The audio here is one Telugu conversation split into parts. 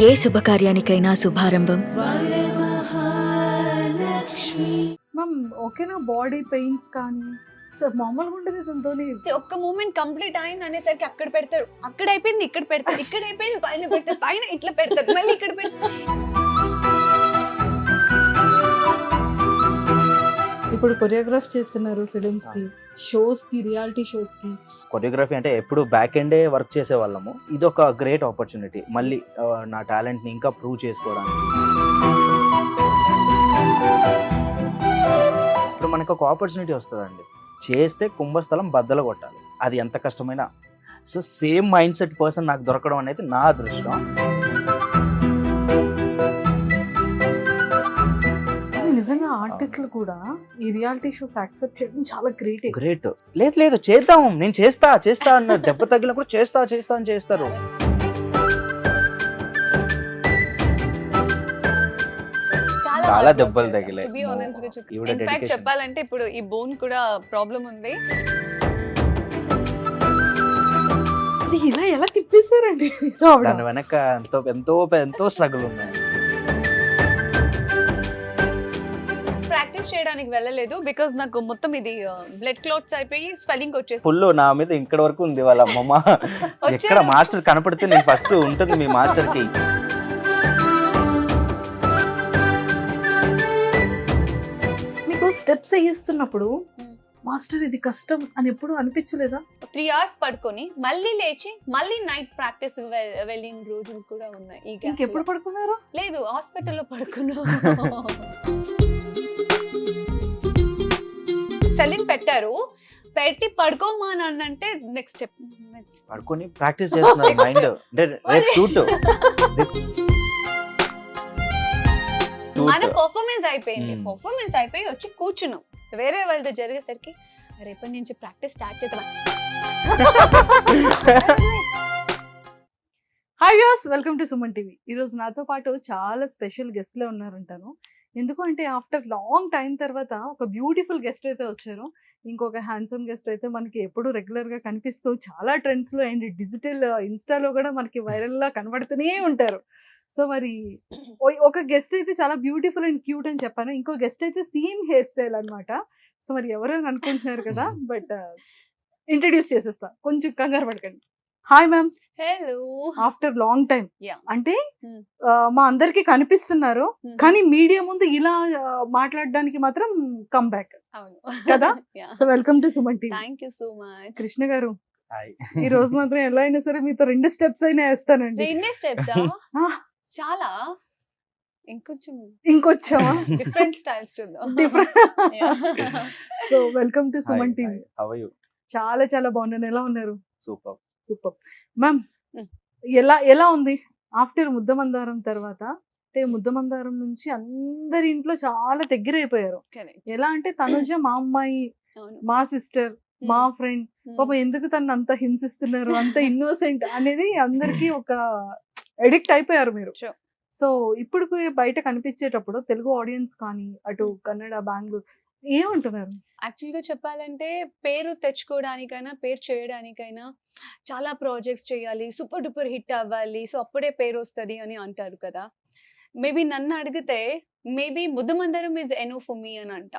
ఏ శుభకార్యానికైనా శుభారంభం మ్యామ్ ఓకేనా బాడీ పెయిన్స్ కానీ సో మామూలుగా ఉంటుంది దాంతోని ఒక్క మూమెంట్ కంప్లీట్ అయింది అనేసరికి అక్కడ పెడతారు, అక్కడ అయిపోయింది ఇక్కడ పెడతారు, ఇక్కడ అయిపోయింది పైన పెడతారు, పైన ఇట్లా పెడతారు, మళ్ళీ ఇక్కడ పెడతారు. ఇప్పుడు కొరియోగ్రాఫ్ చేస్తున్నారు ఫిలిమ్స్ కి, షోస్ కి, రియాలిటీ షోస్ కి. కొరియోగ్రఫీ అంటే ఎప్పుడు బ్యాక్ ఎండే వర్క్ చేసే వాళ్ళము. ఇది ఒక గ్రేట్ ఆపర్చునిటీ మళ్ళీ నా టాలెంట్ ని ఇంకా ప్రూవ్ చేసుకోవడానికి. ఇప్పుడు మనకు ఒక ఆపర్చునిటీ వస్తుందండి, చేస్తే కుంభస్థలం బద్దలు కొట్టాలి, అది ఎంత కష్టమైనా. So same mind set person నాకు దొరకడం అనేది నా అదృష్టం. నిజంగా ఆర్టిస్టులు కూడా ఈ రియాలిటీ షోస్ యాక్సెప్ట్ చేయడం చాలా గ్రేట్. లేదు చేద్దాం, నేను చేస్తా అన్న దెబ్బ తగిలిన కూడా చేస్తా అని చేస్తారు. చాలా దెబ్బలు తగిలాయి. ఇన్ఫాక్ట్ చెప్పాలంటే ఇప్పుడు ఈ బోన్ కూడా ప్రాబ్లం ఉంది. అది ఇలా ఎలా తిప్పేశారండి? దాని వెనక ఎంతో స్ట్రగుల్ ఉంది. ప్రాక్టీస్ చేయడానికి వెళ్ళలేదు బికాజ్ నాకు మొత్తం ఇది బ్లడ్ క్లాట్స్ అయిపోయి స్వెల్లింగ్ వచ్చేసి ఫుల్ నా మీద ఇక్కడ వరకు ఉంది. వాళ్ళ అమ్మమ్మ ఎక్కడ మాస్టర్ కనపడితే నేను ఫస్ట్ ఉంటుంది మీ మాస్టర్ కి. మీకు స్టెప్స్ వేస్తున్నప్పుడు మాస్టర్ ఇది కష్టం అని ఎప్పుడు అనిపించలేదా? 3 hours పడుకొని మళ్ళీ లేచి మళ్ళీ నైట్ ప్రాక్టీస్ వెళ్ళిన రోజులు కూడా ఉన్నాయి. ఇంకెప్పుడు పడుకున్నారు? లేదు, హాస్పిటల్లో పడుకున్నా. చలిని పెట్టారు, పెట్టి పడుకోమానంటే నెక్స్ట్ స్టెప్ పడుకొని ప్రాక్టీస్ చేస్తున్నారు మైండ్. అంటే రేపు షూట్, మన పర్ఫార్మెన్స్ అయిపోయి వచ్చి కూర్చున్నాం. వేరే వాళ్ళతో జరిగేసరికి రేపటి నుంచి ప్రాక్టీస్ స్టార్ట్ చేద్దాం. Hi viewers, welcome to Suman TV. ఈరోజు నాతో పాటు చాలా స్పెషల్ గెస్ట్లే ఉన్నారంటాను. ఎందుకంటే ఆఫ్టర్ లాంగ్ టైం తర్వాత ఒక బ్యూటిఫుల్ గెస్ట్ అయితే వచ్చారు. ఇంకొక హ్యాండ్సమ్ గెస్ట్ అయితే మనకి ఎప్పుడు రెగ్యులర్గా కనిపిస్తూ చాలా ట్రెండ్స్లో అండ్ డిజిటల్ ఇన్స్టాలో కూడా మనకి వైరల్లా కనబడుతూనే ఉంటారు. సో మరి ఒక గెస్ట్ అయితే చాలా బ్యూటిఫుల్ అండ్ క్యూట్ అని చెప్పాను, ఇంకో గెస్ట్ అయితే సేమ్ హెయిర్ స్టైల్ అనమాట. సో మరి ఎవరు అని అనుకుంటున్నారు కదా, బట్ ఇంట్రడ్యూస్ చేసేస్తా, కొంచెం కంగారు పడకండి. Hi ma'am. Hello. After long time Yeah. అంటే మా అందరికి కనిపిస్తున్నారు, కానీ మీడియా ముందు ఇలా మాట్లాడడానికి మాత్రం కమ్ బ్యాక్ అవును కదా. So welcome to Suman TV. Thank you so much. Krishna గారు, హాయ్. ఈ రోజు మాత్రం ఎలా అయినా సరే మీతో 2 స్టెప్స్ అయినా వేస్తానండి. రెండే స్టెప్స్ చాలా ఇంకొచ్చావా? డిఫరెంట్ స్టైల్స్ చూద్దాం. So welcome to Suman TV. How are you? చాలా చాలా బాగున్నాను. ఎలా ఉన్నారు? సూపర్. మ్యామ్, ఎలా ఉంది ఆఫ్టర్ ముద్దమందారం తర్వాత? అంటే ముద్దమందారం నుంచి అందరి ఇంట్లో చాలా దగ్గర అయిపోయారు. ఎలా అంటే తనుజ మా అమ్మాయి, మా సిస్టర్, మా ఫ్రెండ్, పాప ఎందుకు తను అంత హింసిస్తున్నారు, అంత ఇన్నోసెంట్ అనేది అందరికి ఒక ఎడిక్ట్ అయిపోయారు మీరు. సో ఇప్పుడు బయట కనిపించేటప్పుడు తెలుగు ఆడియన్స్ కానీ అటు కన్నడ, బెంగళూరు ఏమంటున్నారు? యాక్చువల్గా చెప్పాలంటే పేరు తెచ్చుకోవడానికైనా పేరు చేయడానికైనా చాలా ప్రాజెక్ట్స్ చేయాలి, సూపర్ డూపర్ హిట్ అవ్వాలి, సో అప్పుడే పేరు వస్తుంది అని అంటారు కదా. మేబీ నన్ను అడిగితే మేబీ ముద్దమందరం ఈజ్ ఎనో ఫర్ మీ అని అంట.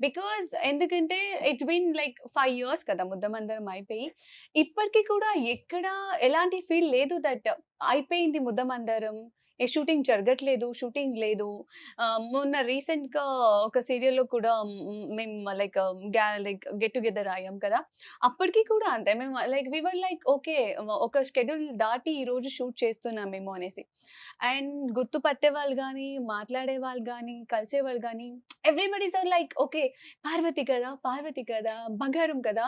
బికాజ్ ఎందుకంటే ఇట్స్ బీన్ లైక్ 5 years కదా ముద్దమందరం అయిపోయి, ఇప్పటికీ కూడా ఎక్కడ ఎలాంటి ఫీల్ లేదు దట్ అయిపోయింది ముద్దమందరం, షూటింగ్ జరగట్లేదు, షూటింగ్ లేదు. మొన్న రీసెంట్గా ఒక సీరియల్లో కూడా మేము లైక్ గెట్ టుగెదర్ అయ్యాం కదా, అప్పటికి కూడా అంతే. మేము లైక్ వీవర్ లైక్ ఓకే, ఒక షెడ్యూల్ దాటి ఈరోజు షూట్ చేస్తున్నామేమో అనేసి. అండ్ గుర్తుపట్టే వాళ్ళు కానీ, మాట్లాడే వాళ్ళు కానీ, కలిసే వాళ్ళు కానీ, everybody's are like okay Parvati కదా, బంగారం కదా.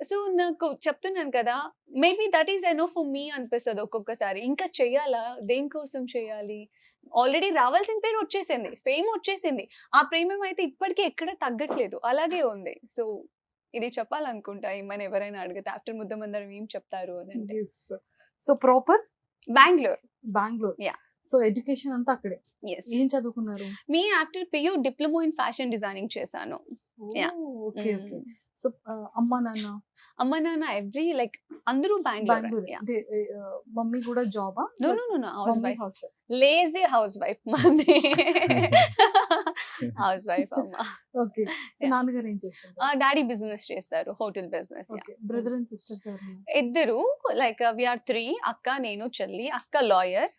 సో నాకు చెప్తున్నాను కదా, maybe that is enough for me అనిపిస్తుంది ఒక్కొక్కసారి. ఇంకా చెయ్యాలా, దేనికోసం చేయాలి? ఆల్రెడీ రావాల్సిన పేరు వచ్చేసింది, ఫేమ్ వచ్చేసింది, ఆ ప్రేమం అయితే ఇప్పటికీ ఎక్కడ తగ్గట్లేదు, అలాగే ఉంది. సో ఇది చెప్పాలనుకుంటా ఏమైనా ఎవరైనా అడిగితే ఆఫ్టర్ ముద్దమందరం ఏం చెప్తారు అని అంటే. So proper Bengaluru. Yeah. So education అంతా అక్కడే. ఏం చదువుకున్నారు? మీ after PU diploma in fashion designing చేశాను. Yeah. Okay okay. సో అమ్మ నాన్న అమ్మ నాన్న ఎవ్రీ లైక్ అందరూ బెంగళూరు. బెంగళూరు. అంటే మమ్మీ కూడా జాబా? No no no no housewife mummy, housewife. Lazy housewife mummy. Housewife అమ్మ. ఓకే. So Yeah. నాన్నగారు ఏం చేస్తారు? డాడీ బిజినెస్ చేస్తారు, hotel business. Okay. Brother and sisters ఎవరు? ఇద్దరు లైక్ వీఆర్ 3, అక్క నేను చెల్లి. అక్క లాయర్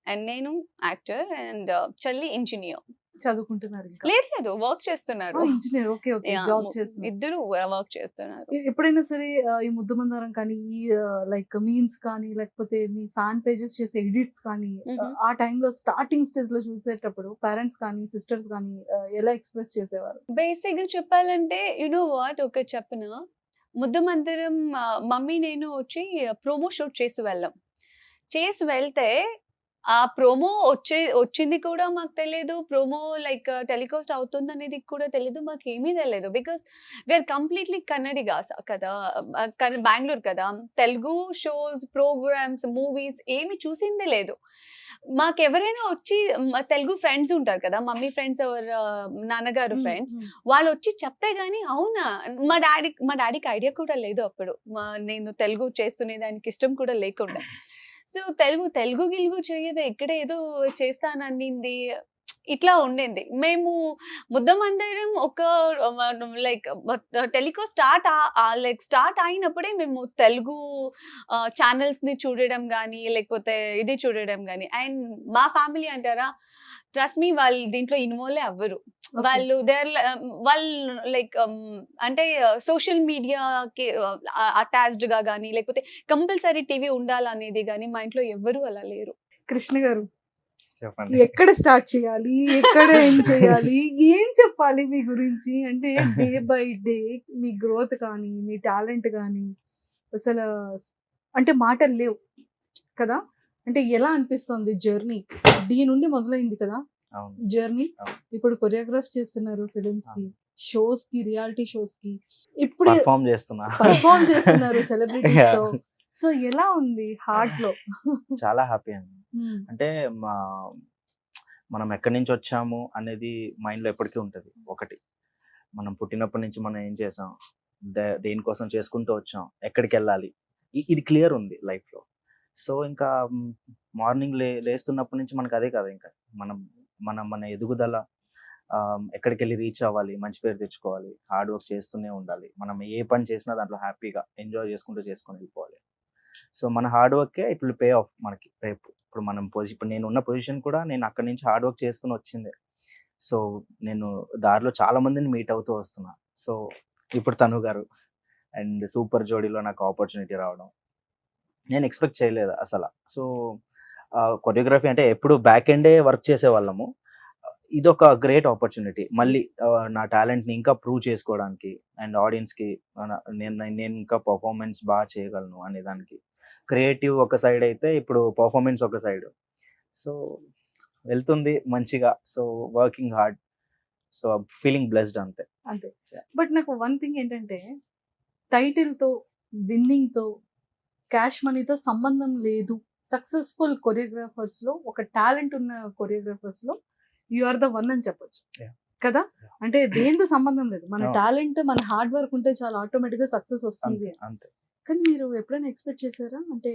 అండ్ నేను యాక్టర్ అండ్ చెల్లి ఇంజనీర్. చదువుకుంటున్నారు ఇంకా? లేదు లేదు వర్క్ చేస్తున్నారు. Engineer. Okay okay. Yeah, job చేస్తున్నారు. ఇద్దరు వర్క్ చేస్తున్నారు. ఎప్పుడైనా సరే ఈ ముద్దమందారం కానీ ఈ లైక్ మీమ్స్ కానీ లేకపోతే మీ ఫ్యాన్ పేజెస్ చేసే ఎడిట్స్ కానీ ఆ టైంలో స్టార్టింగ్ స్టేజ్ లో చూసేటప్పుడు పేరెంట్స్ కానీ సిస్టర్స్ కానీ ఎలా ఎక్స్ప్రెస్ చేసేవారు? బేసిక్ గా చెప్పాలంటే వాట్ ఒకటి చెప్పిన ముద్దమందిరం మమ్మీ నేను వచ్చి ప్రోమో షూట్ చేసి వెళ్తే ఆ ప్రోమో వచ్చింది కూడా మాకు తెలియదు. ప్రోమో లైక్ టెలికాస్ట్ అవుతుంది అనేది కూడా తెలియదు, మాకు ఏమీ తెలియదు. బికాస్ వీఆర్ కంప్లీట్లీ కన్నడిగా కదా, బెంగళూరు కదా. తెలుగు షోస్, ప్రోగ్రామ్స్, మూవీస్ ఏమి చూసిందే లేదు. మాకు ఎవరైనా వచ్చి తెలుగు ఫ్రెండ్స్ ఉంటారు కదా, మమ్మీ ఫ్రెండ్స్ ఎవరు నాన్నగారు ఫ్రెండ్స్, వాళ్ళు వచ్చి చెప్తే గానీ అవునా, మా డాడీకి ఐడియా కూడా లేదు అప్పుడు. నేను తెలుగు చేస్తునే దానికి ఇష్టం కూడా లేకుండా. సో తెలుగు గిలుగు చేయదు, ఎక్కడ ఏదో చేస్తానన్నింది, ఇట్లా ఉండింది. మేము ముద్దమందిరం ఒక లైక్ టెలికాస్ట్ స్టార్ట్ అయినప్పుడే మేము తెలుగు ఛానల్స్ ని చూడడం కానీ లేకపోతే ఇది చూడడం కానీ. అండ్ మా ఫ్యామిలీ అంటారా, ట్రస్ట్ మీ, వాళ్ళు దీంట్లో ఇన్వాల్వ్ అవ్వరు. వాళ్ళు లైక్ అంటే సోషల్ మీడియాకి అటాచ్డ్ గా కానీ లేకపోతే కంపల్సరీ టీవీ ఉండాలనేది కానీ మా ఇంట్లో ఎవ్వరు అలా లేరు. కృష్ణ గారు చెప్పండి. ఎక్కడ స్టార్ట్ చేయాలి, ఎక్కడ ఏం చేయాలి, ఏం చెప్పాలి మీ గురించి? అంటే day by day me growth కానీ మీ టాలెంట్ కానీ అసలు అంటే మాటలు లేవు కదా. అంటే ఎలా అనిపిస్తుంది జర్నీ? డి నుండి మొదలైంది కదా అవును. జర్నీ. అవును. ఇప్పుడు కొరియోగ్రాఫ్ చేస్తున్నారు ఫిలిమ్స్ కి, షోస్ కి, రియాలిటీ షోస్ కి, ఇప్పుడు పర్ఫామ్ చేస్తున్నా. పర్ఫామ్ చేస్తున్నారు సెలబ్రిటీస్ తో. సో ఎలా ఉంది హార్ట్ లో? చాలా హ్యాపీ అండి. అంటే మనం ఎక్కడి నుంచి వచ్చాము అనేది మైండ్ లో ఎప్పటికీ ఉంటది. ఒకటి, మనం పుట్టినప్పటి నుంచి మనం ఏం చేసాం, దేనికోసం చేసుకుంటూ వచ్చాం, ఎక్కడికి వెళ్ళాలి, ఇది క్లియర్ ఉంది లైఫ్ లో. సో ఇంకా మార్నింగ్ లేస్తున్నప్పటి నుంచి మనకు అదే కదా, ఇంకా మన ఎదుగుదల, ఎక్కడికి వెళ్ళి రీచ్ అవ్వాలి, మంచి పేరు తెచ్చుకోవాలి, హార్డ్ వర్క్ చేస్తూనే ఉండాలి. మనం ఏ పని చేసినా దాంట్లో హ్యాపీగా ఎంజాయ్ చేసుకుంటూ చేసుకొని వెళ్ళిపోవాలి. సో మన హార్డ్ వర్కే ఇట్ విల్ పే ఆఫ్ మనకి రేపు. ఇప్పుడు నేను ఉన్న పొజిషన్ కూడా నేను అక్కడి నుంచి హార్డ్ వర్క్ చేసుకుని వచ్చిందే. సో నేను దారిలో చాలా మందిని మీట్ అవుతూ వస్తున్నా. సో ఇప్పుడు తను గారు అండ్ సూపర్ జోడీలో నాకు ఆపర్చునిటీ రావడం నేను ఎక్స్పెక్ట్ చేయలేదు అసలు. సో కొరియోగ్రఫీ అంటే ఎప్పుడు బ్యాక్ ఎండే వర్క్ చేసేవాళ్ళము, ఇదొక గ్రేట్ ఆపర్చునిటీ మళ్ళీ నా టాలెంట్ని ఇంకా ప్రూవ్ చేసుకోవడానికి అండ్ ఆడియన్స్కి నేను ఇంకా పర్ఫార్మెన్స్ బాగా చేయగలను అనే దానికి. క్రియేటివ్ ఒక సైడ్ అయితే ఇప్పుడు పర్ఫార్మెన్స్ ఒక సైడ్. సో వెళ్తుంది మంచిగా. So working hard. So feeling blessed అంతే. అంతే. బట్ నాకు వన్ థింగ్ ఏంటంటే, టైటిల్తో, విన్నింగ్తో, క్యాష్ మనీతో సంబంధం లేదు. సక్సెస్ఫుల్ కొరియోగ్రాఫర్స్ లో, ఒక టాలెంట్ ఉన్న కొరియోగ్రాఫర్స్ లో యు ఆర్ ద వన్ అని చెప్పొచ్చు కదా. అంటే దేంతో సంబంధం లేదు, మన టాలెంట్, మన హార్డ్ వర్క్ ఉంటే చాలా ఆటోమేటిక్ గా సక్సెస్ వస్తుంది. అంతే. కానీ మీరు ఎప్పుడైనా ఎక్స్పెక్ట్ చేశారా, అంటే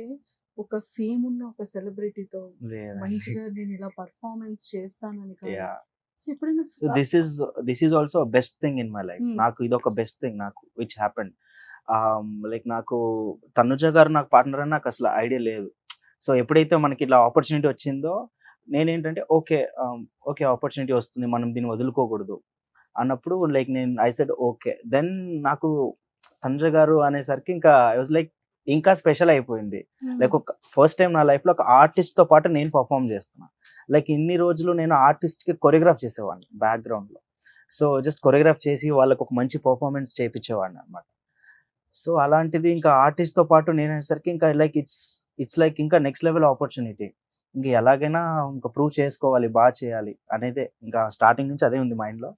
ఒక ఫేమ్ ఉన్న ఒక సెలబ్రిటీతో మంచిగా నేను ఇలా పర్ఫార్మెన్స్ చేస్తానని? సో ఎప్పుడైనా this is also best thing in my life. నాకు ఇది ఒక బెస్ట్ థింగ్ నాకు విచ్ హ్యాపెండ్. లైక్ నాకు తనుజ గారు నాకు పార్ట్నర్ అని నాకు అసలు ఐడియా లేదు. సో ఎప్పుడైతే మనకి ఇట్లా ఆపర్చునిటీ వచ్చిందో నేనేంటంటే ఓకే ఆపర్చునిటీ వస్తుంది, మనం దీన్ని వదులుకోకూడదు అన్నప్పుడు like I said okay. Then నాకు తనుజ గారు అనేసరికి ఇంకా ఐ వాజ్ లైక్ ఇంకా స్పెషల్ అయిపోయింది. లైక్ ఒక ఫస్ట్ టైం నా లైఫ్లో ఒక ఆర్టిస్ట్ తో పాటు నేను పర్ఫామ్ చేస్తున్నా. లైక్ ఇన్ని రోజులు నేను ఆర్టిస్ట్కి కొరియోగ్రాఫ్ చేసేవాడిని బ్యాక్గ్రౌండ్లో. సో జస్ట్ కొరియోగ్రాఫ్ చేసి వాళ్ళకి ఒక మంచి పర్ఫార్మెన్స్ చేయించేవాడిని అనమాట. సో అలాంటిది ఇంకా ఆర్టిస్ట్ తో పాటు నేను అనేసరికి ఇంకా లైక్ ఇట్స్ లైక్ ఇంకా నెక్స్ట్ లెవెల్ ఆపర్చునిటీ. ఇంకా ఎలాగైనా ఇంకా ప్రూవ్ చేసుకోవాలి, బాగా చేయాలి అనేదే ఇంకా స్టార్టింగ్ నుంచి అదే ఉంది మైండ్ లో.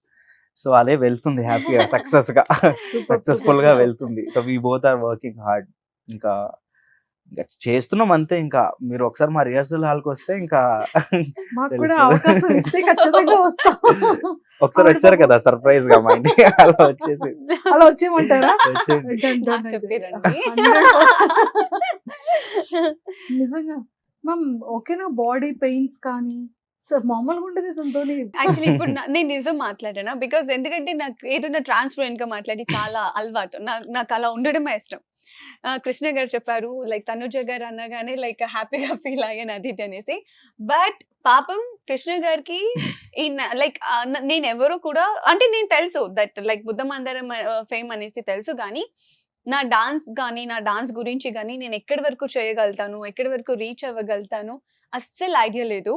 సో అదే వెళ్తుంది హ్యాపీగా, సక్సెస్ఫుల్ గా వెళ్తుంది. So we both are working hard. ఇంకా ఇంకా చేస్తున్నాం అంతే. ఇంకా మీరు ఒకసారి మా రిహర్సల్ హాల్కి వస్తే ఇంకా మాకు కూడా తెలుసు. అవకాశం ఇస్తే ఖచ్చితంగా వస్తాం. ఒకసారి వచ్చారు కదా సర్ప్రైజ్ గా మా ఇంటికి, అలా వచ్చేసి అలా వచ్చేయమంటారా? వచ్చేయండి. Done, done నాకు అయితే. చెప్పిరండి. 100%. నిజంగా మ్యామ్ ఓకేనా బాడీ పెయిన్స్ కానీ మామూలుగా ఉండదు దాంతోని. యాక్చువల్లీ ఇప్పుడు నేను నిజం మాట్లాడానా, బికాస్ ఎందుకంటే నాకు ఏదైనా ట్రాన్స్పరెంట్ గా మాట్లాడి చాలా అలవాటు. నాకు అలా ఉండడమే ఇష్టం. కృష్ణ గారు చెప్పారు లైక్ తనుజ గారు అనగానే లైక్ హ్యాపీగా ఫీల్ అయ్యాను అది ఇది అనేసి. బట్ పాపం కృష్ణ గారికి లైక్ నేను ఎవరు కూడా అంటే నేను తెలుసు దట్ లైక్ బుద్ధమందరం ఫేమ్ అనేసి తెలుసు, కానీ నా డాన్స్ గురించి కానీ నేను ఎక్కడి వరకు చేయగలుగుతాను, ఎక్కడి వరకు రీచ్ అవ్వగలుగుతాను అస్సలు ఐడియా లేదు.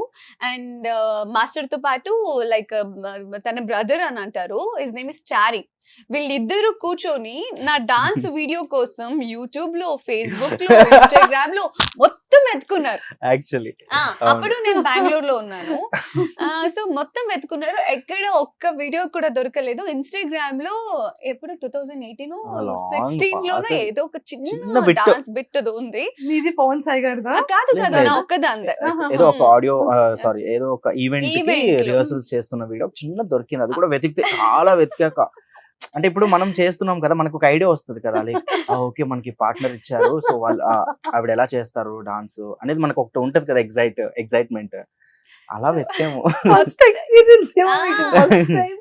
అండ్ మాస్టర్ తో పాటు లైక్ తన బ్రదర్ అని అంటారు, హిస్ నేమ్ ఇస్ చారీ. వీళ్ళిద్దరూ కూర్చొని నా డాన్స్ వీడియో కోసం యూట్యూబ్ లో, ఫేస్బుక్ లో, ఇన్స్టాగ్రామ్ లో మొత్తం వెతుకున్నారు. యాక్చువల్లీ అప్పుడు నేను బెంగళూరులో ఉన్నాను. సో మొత్తం వెతుకున్నారు, ఎక్కడ ఒక్క వీడియో కూడా దొరకలేదు. ఇన్స్టాగ్రామ్ లో ఎప్పుడు 2018 16 లోనో ఏదో ఒక చిన్న bit. డాన్స్ బిట్ ఉంది. మీది పవన్ సాయి గారిదా? కాదు లేదు, కాదు, లేదు. నా ఒక్కదాందే. ఏదో ఒక ఆడియో సారీ ఏదో ఒక ఈవెంట్ కి Event లో. రిహర్సల్స్ చేస్తున్న వీడియో చిన్న దొరికింది. అది కూడా వెతికితే చాలా వెతికాక, అంటే ఇప్పుడు మనం చేస్తున్నాం కదా, మనకు ఒక ఐడియా వస్తుంది కదా, లైక్ ఓకే మనకి పార్ట్నర్ ఇచ్చారు, సో వాళ్ళు ఆవిడ ఎలా చేస్తారు డాన్స్ అనేది మనకు ఒకటి ఉంటది కదా, ఎగ్జైట్మెంట్. అలా వెతికాము. ఫస్ట్ ఎక్స్పీరియన్స్ ఏమో మీకు, ఫస్ట్ టైం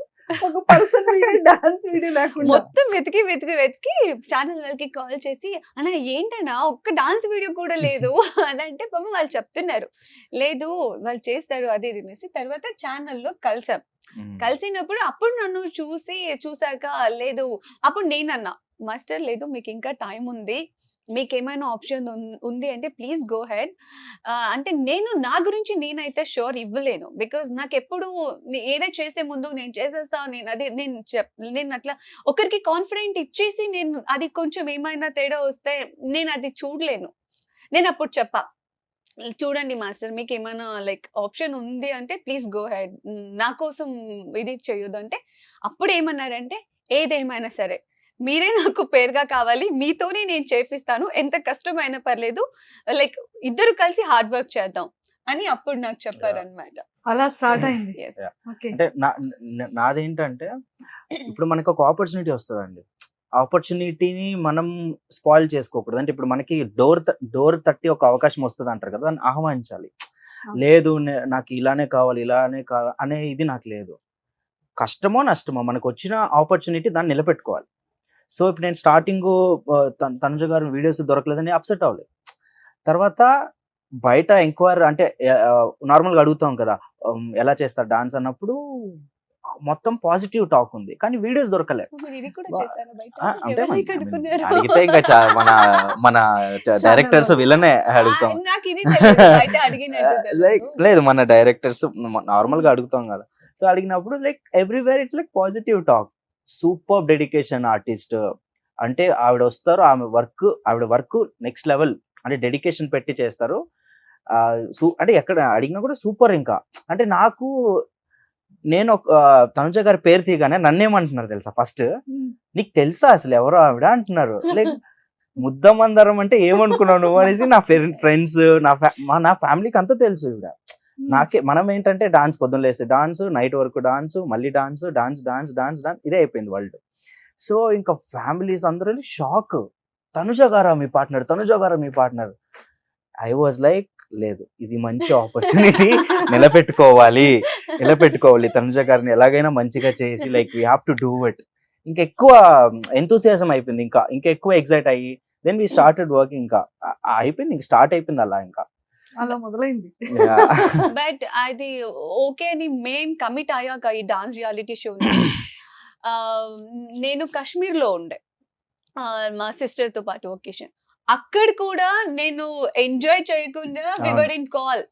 ఒక పర్సన్ వీడియో డాన్స్ వీడియో లేకుండా. మొత్తం వెతికి వెతికి వెతికి ఛానల్ వాళ్ళకి కాల్ చేసి అన్న ఏంటన్నా ఒక్క డాన్స్ వీడియో కూడా లేదు అని అంటే పాపం వాళ్ళు చెప్తున్నారు లేదు వాళ్ళు చేస్తారు అది ఇది అనేసి. తర్వాత ఛానల్లో కలిసాం. కలిసినప్పుడు అప్పుడు నన్ను చూసాక లేదు, అప్పుడు నేనన్నా మాస్టర్ లేదు మీకు ఇంకా టైం ఉంది, మీకు ఏమైనా ఆప్షన్ ఉంది అంటే ప్లీజ్ గో హెడ్. అంటే నేను నా గురించి నేనైతే షూర్ ఇవ్వలేను, బికాజ్ నాకు ఎప్పుడు ఏదో చేసే ముందు నేను చేసేస్తా, నేను అట్లా ఒకరికి కాన్ఫిడెంట్ ఇచ్చేసి నేను అది కొంచెం ఏమైనా తేడా వస్తే నేను అది చూడలేను. నేను అప్పుడు చెప్పా చూడండి మాస్టర్ మీకు ఏమైనా లైక్ ఆప్షన్ ఉంది అంటే ప్లీజ్ గో హెడ్, నా కోసం ఇది చేయొద్దు అంటే అప్పుడు ఏమన్నారంటే ఏదేమైనా సరే మీరే నాకు పేరుగా కావాలి, మీతోనే నేను చేపిస్తాను, ఎంత కష్టమైనా పర్లేదు, లైక్ ఇద్దరు కలిసి హార్డ్ వర్క్ చేద్దాం అని అప్పుడు నాకు చెప్పారు అనమాట. అలా స్టార్ట్ అయింది. ఓకే. అంటే నాదేంటంటే ఇప్పుడు మనకు ఒక ఆపర్చునిటీ వస్తుందండి, ఆపర్చునిటీని మనం స్పాయిల్ చేసుకోకూడదు. అంటే ఇప్పుడు మనకి డోర్ తట్టి ఒక అవకాశం వస్తుంది అంటారు కదా, దాన్ని ఆహ్వానించాలి. లేదు నాకు ఇలానే కావాలి అనే ఇది నాకు లేదు. కష్టమో నష్టమో మనకు వచ్చిన ఆపర్చునిటీ దాన్ని నిలబెట్టుకోవాలి. సో ఇప్పుడు నేను స్టార్టింగ్ తనుజ గారు వీడియోస్ దొరకలేదని అప్సెట్ అవ్వలేదు. తర్వాత బయట ఎంక్వైరీ అంటే నార్మల్గా అడుగుతాం కదా ఎలా చేస్తారు డాన్స్ అన్నప్పుడు మొత్తం పాజిటివ్ టాక్ ఉంది, కానీ వీడియోస్ దొరకలేదు. అంటే అడిగితే ఇంకా మన డైరెక్టర్స్ వీళ్ళనే అడుగుతాం. లైక్ లేదు మన డైరెక్టర్స్ నార్మల్ గా అడుగుతాం కదా, సో అడిగినప్పుడు like everywhere it's like positive talk. Super dedication artist అంటే ఆవిడ వస్తారు, ఆవిడ వర్క్ నెక్స్ట్ లెవెల్, అంటే డెడికేషన్ పెట్టి చేస్తారు. అంటే ఎక్కడ అడిగినా కూడా సూపర్. ఇంకా అంటే నేను తనుజ గారి పేరు తీయగానే నన్నేమంటున్నారు తెలుసా, ఫస్ట్ నీకు తెలుసా అసలు ఎవరో ఆవిడ అంటున్నారు. లైక్ ముద్దమందరం అంటే ఏమనుకున్నావు నువ్వు అనేసి నా ఫ్రెండ్స్ నా ఫ్యామిలీకి అంతా తెలుసు. ఈవిడ మనం ఏంటంటే డాన్స్ పొద్దున్న లేస్తే డాన్స్, నైట్ వరకు డాన్స్, మళ్ళీ డాన్స్ ఇదే అయిపోయింది వరల్డ్. సో ఇంకా ఫ్యామిలీస్ అందరూ షాక్, తనుజ గారా మీ పార్ట్నర్. ఐ వాజ్ లైక్ లేదు ఇది మంచి ఆపర్చునిటీ, నిలబెట్టుకోవాలి తనుజ గారిని ఎలాగైనా మంచిగా చేసి like we have to do it. ఇంకా ఎక్కువ ఎంతూసియాజం అయిపోయింది, ఇంకా ఎక్కువ ఎగ్జైట్ అయ్యి దెన్ వీ స్టార్టెడ్ వర్కింగ్. ఇంకా అయిపోయింది, ఇంకా స్టార్ట్ అయిపోయింది అలా మొదలైంది. బట్ అది ఓకే అని మెయిన్ కమిట్ అయ్యాక ఈ డాన్స్ రియాలిటీ షో నేను కాశ్మీర్ లో ఉండే మా సిస్టర్ తో పాటు ఒకేషన్. అక్కడ కూడా నేను ఎంజాయ్ చేయకుండా వివర్ ఇన్ కాల్.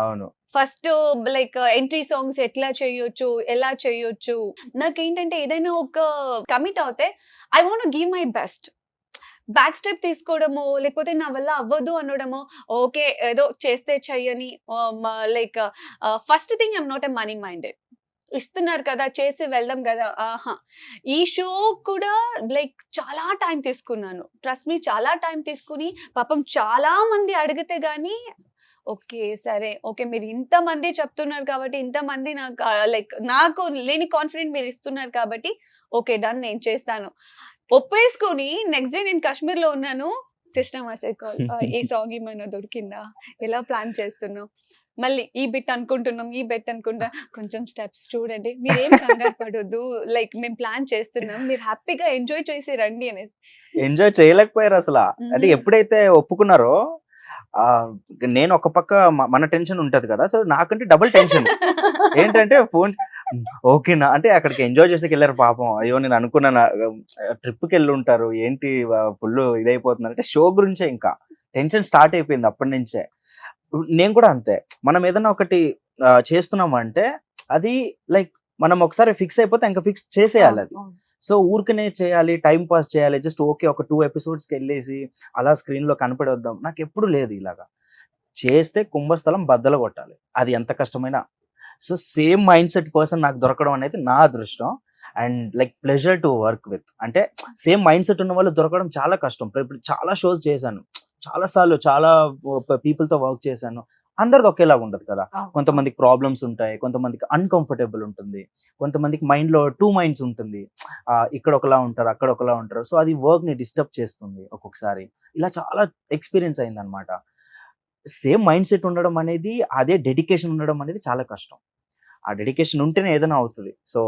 అవును, ఫస్ట్ లైక్ ఎంట్రీ సాంగ్స్ ఎట్లా చేయొచ్చు, ఎలా చేయొచ్చు. నాకేంటంటే ఏదైనా ఒక కమిట్ అవుతే I want give my best. Back step తీసుకోవడము లేకపోతే నా వల్ల అవ్వదు అనడము, ఓకే ఏదో చేస్తే చెయ్యని. Like first thing I'm not a money minded. ఇస్తున్నారు కదా చేసి వెళ్దాం కదా. ఆహా, ఈ షో కూడా లైక్ చాలా టైం తీసుకున్నాను. ట్రస్ట్ మీ, చాలా టైం తీసుకుని పాపం చాలా మంది అడిగితే గానీ ఓకే సరే ఓకే మీరు ఇంతమంది చెప్తున్నారు కాబట్టి, ఇంతమంది నాకు లైక్ నాకు లేని కాన్ఫిడెంట్ మీరు ఇస్తున్నారు కాబట్టి ఓకే డన్ నేను చేస్తాను ఒప్పేసుకుని నెక్స్ట్ డే నేను కాశ్మీర్లో ఉన్నాను. కృష్ణ మాస్టర్ కాల్, ఏ సాంగ్ ఏమైనా దొరికిందా, ఎలా ప్లాన్ చేస్తున్నావు, మళ్ళీ ఈ బిట్ అనుకుంటున్నాం, ఈ బెట్ అనుకుంటా, కొంచెం స్టెప్స్ చూడండి, మీరేం కంగారు పడొద్దు, లైక్ మేము ప్లాన్ చేస్తున్నాం, మీరు హ్యాపీగా ఎంజాయ్ చేసి రండి అనేసి. ఎంజాయ్ చేయలేకపోయారు అసలు. అంటే ఎప్పుడైతే ఒప్పుకున్నారో నేను ఒక పక్క మన టెన్షన్ ఉంటది కదా, సో నాకంటే డబుల్ టెన్షన్. ఏంటంటే ఫోన్ ఓకేనా అంటే అక్కడికి ఎంజాయ్ చేసేకి వెళ్ళారు పాపం. అయ్యో నేను అనుకున్నాను ట్రిప్కి వెళ్ళి ఉంటారు ఏంటి ఫుల్ ఇదైపోతున్నారు అంటే షో గురించే ఇంకా టెన్షన్ స్టార్ట్ అయిపోయింది అప్పటి నుంచే. నేను కూడా అంతే, మనం ఏదైనా ఒకటి చేస్తున్నాము అంటే అది లైక్ మనం ఒకసారి ఫిక్స్ అయిపోతే ఇంకా ఫిక్స్ చేసేయాలి అది. సో ఊరికనే చేయాలి, టైం పాస్ చేయాలి, జస్ట్ ఓకే ఒక 2 ఎపిసోడ్స్కి వెళ్ళేసి అలా స్క్రీన్లో కనపడొద్దాం, నాకు ఎప్పుడు లేదు ఇలాగా. చేస్తే కుంభస్థలం బద్దలు కొట్టాలి, అది ఎంత కష్టమైనా. So same mind set person నాకు దొరకడం అనేది నా అదృష్టం and like pleasure to work with. అంటే సేమ్ మైండ్ సెట్ ఉన్న వాళ్ళు దొరకడం చాలా కష్టం. ఇప్పుడు చాలా షోస్ చేశాను, చాలాసార్లు చాలా పీపుల్తో వర్క్ చేశాను, అందరిది ఒకేలాగా ఉండదు కదా. కొంతమందికి ప్రాబ్లమ్స్ ఉంటాయి, కొంతమందికి అన్కంఫర్టబుల్ ఉంటుంది, కొంతమందికి మైండ్లో 2 minds ఉంటుంది, ఇక్కడ ఒకలా ఉంటారు అక్కడ ఒకలా ఉంటారు. సో అది వర్క్ని డిస్టర్బ్ చేస్తుంది ఒక్కొక్కసారి. ఇలా చాలా ఎక్స్పీరియన్స్ అయింది అనమాట. సేమ్ మైండ్ సెట్ ఉండడం అనేది, అదే డెడికేషన్ ఉండడం అనేది చాలా కష్టం. ఆ డెడికేషన్ ఉంటేనే ఏదైనా అవుతుంది. సో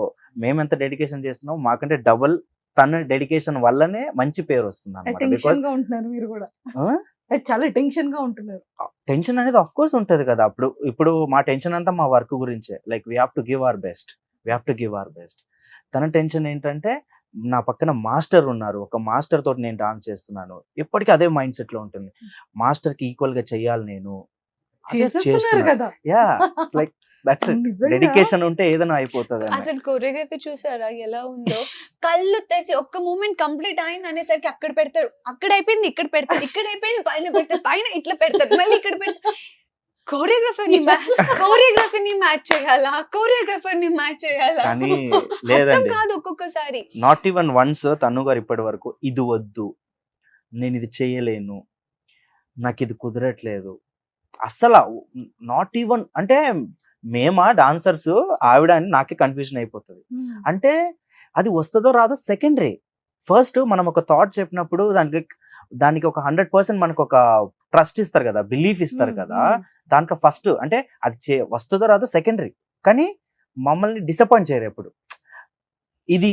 మేము ఎంత డెడికేషన్ చేస్తున్నాం మాకంటే డబుల్ తన డెడికేషన్ వల్లనే మంచి పేరు వస్తుంది అనమాట. టెన్షన్ గా ఉంటున్నారు మీరు కూడా, చాలా టెన్షన్ గా ఉంటున్నారు. టెన్షన్ అనేది ఆఫ్ కోర్స్ ఉంటుంది కదా. ఇప్పుడు మా టెన్షన్ అంతా మా వర్క్ గురించే, like we have to give our best. తన టెన్షన్ ఏంటంటే నా పక్కన మాస్టర్ ఉన్నారు, ఒక మాస్టర్ తోటి నేను డాన్స్ చేస్తున్నాను, ఎప్పటికీ అదే మైండ్ సెట్ లో ఉంటుంది. మాస్టర్ కి ఈక్వల్ గా చెయ్యాలి నేను, లైక్ దట్స్ డెడికేషన్ ఉంటే ఏదైనా అయిపోతుంది. అసలు కొరియోగ్రఫీ చూసారా ఎలా ఉందో, కళ్ళు తెరిచి ఒక్క మూమెంట్ కంప్లీట్ అయింది అనేసరికి అక్కడ పెడతారు, అక్కడ అయిపోయింది ఇక్కడ పెడతారు, ఇక్కడ అయిపోయింది పైన పెడతారు, పైన ఇట్లా పెడతారు, మళ్ళీ ఇక్కడ పెడతారు. కోరియోగ్రఫీని మ్యాచ్ చేయాలా, కోరియోగ్రఫర్ని మ్యాచ్ చేయాలా కానీ లేదండి, కాదు ఒక్కొక్కసారి. నాట్ ఈవెన్ వన్స్ తను గారు ఇప్పటి వరకు ఇది వద్దు, నేను ఇది చేయలేను, నాకు ఇది కుదరట్లేదు, అస్సలు నాట్ ఈవెన్. అంటే మేమా డాన్సర్స్ ఆవిడ అని నాకే కన్ఫ్యూజన్ అయిపోతుంది. అంటే అది వస్తుందో రాదో సెకండరీ. ఫస్ట్ మనం ఒక థాట్ చెప్పినప్పుడు దానికి ఒక 100% మనకు ఒక ట్రస్ట్ ఇస్తారు కదా, బిలీఫ్ ఇస్తారు కదా. దాంట్లో ఫస్ట్ అంటే అది వస్తుందో రాదో సెకండరీ, కానీ మమ్మల్ని డిసప్పాయింట్ చేయరు ఎప్పుడు. ఇది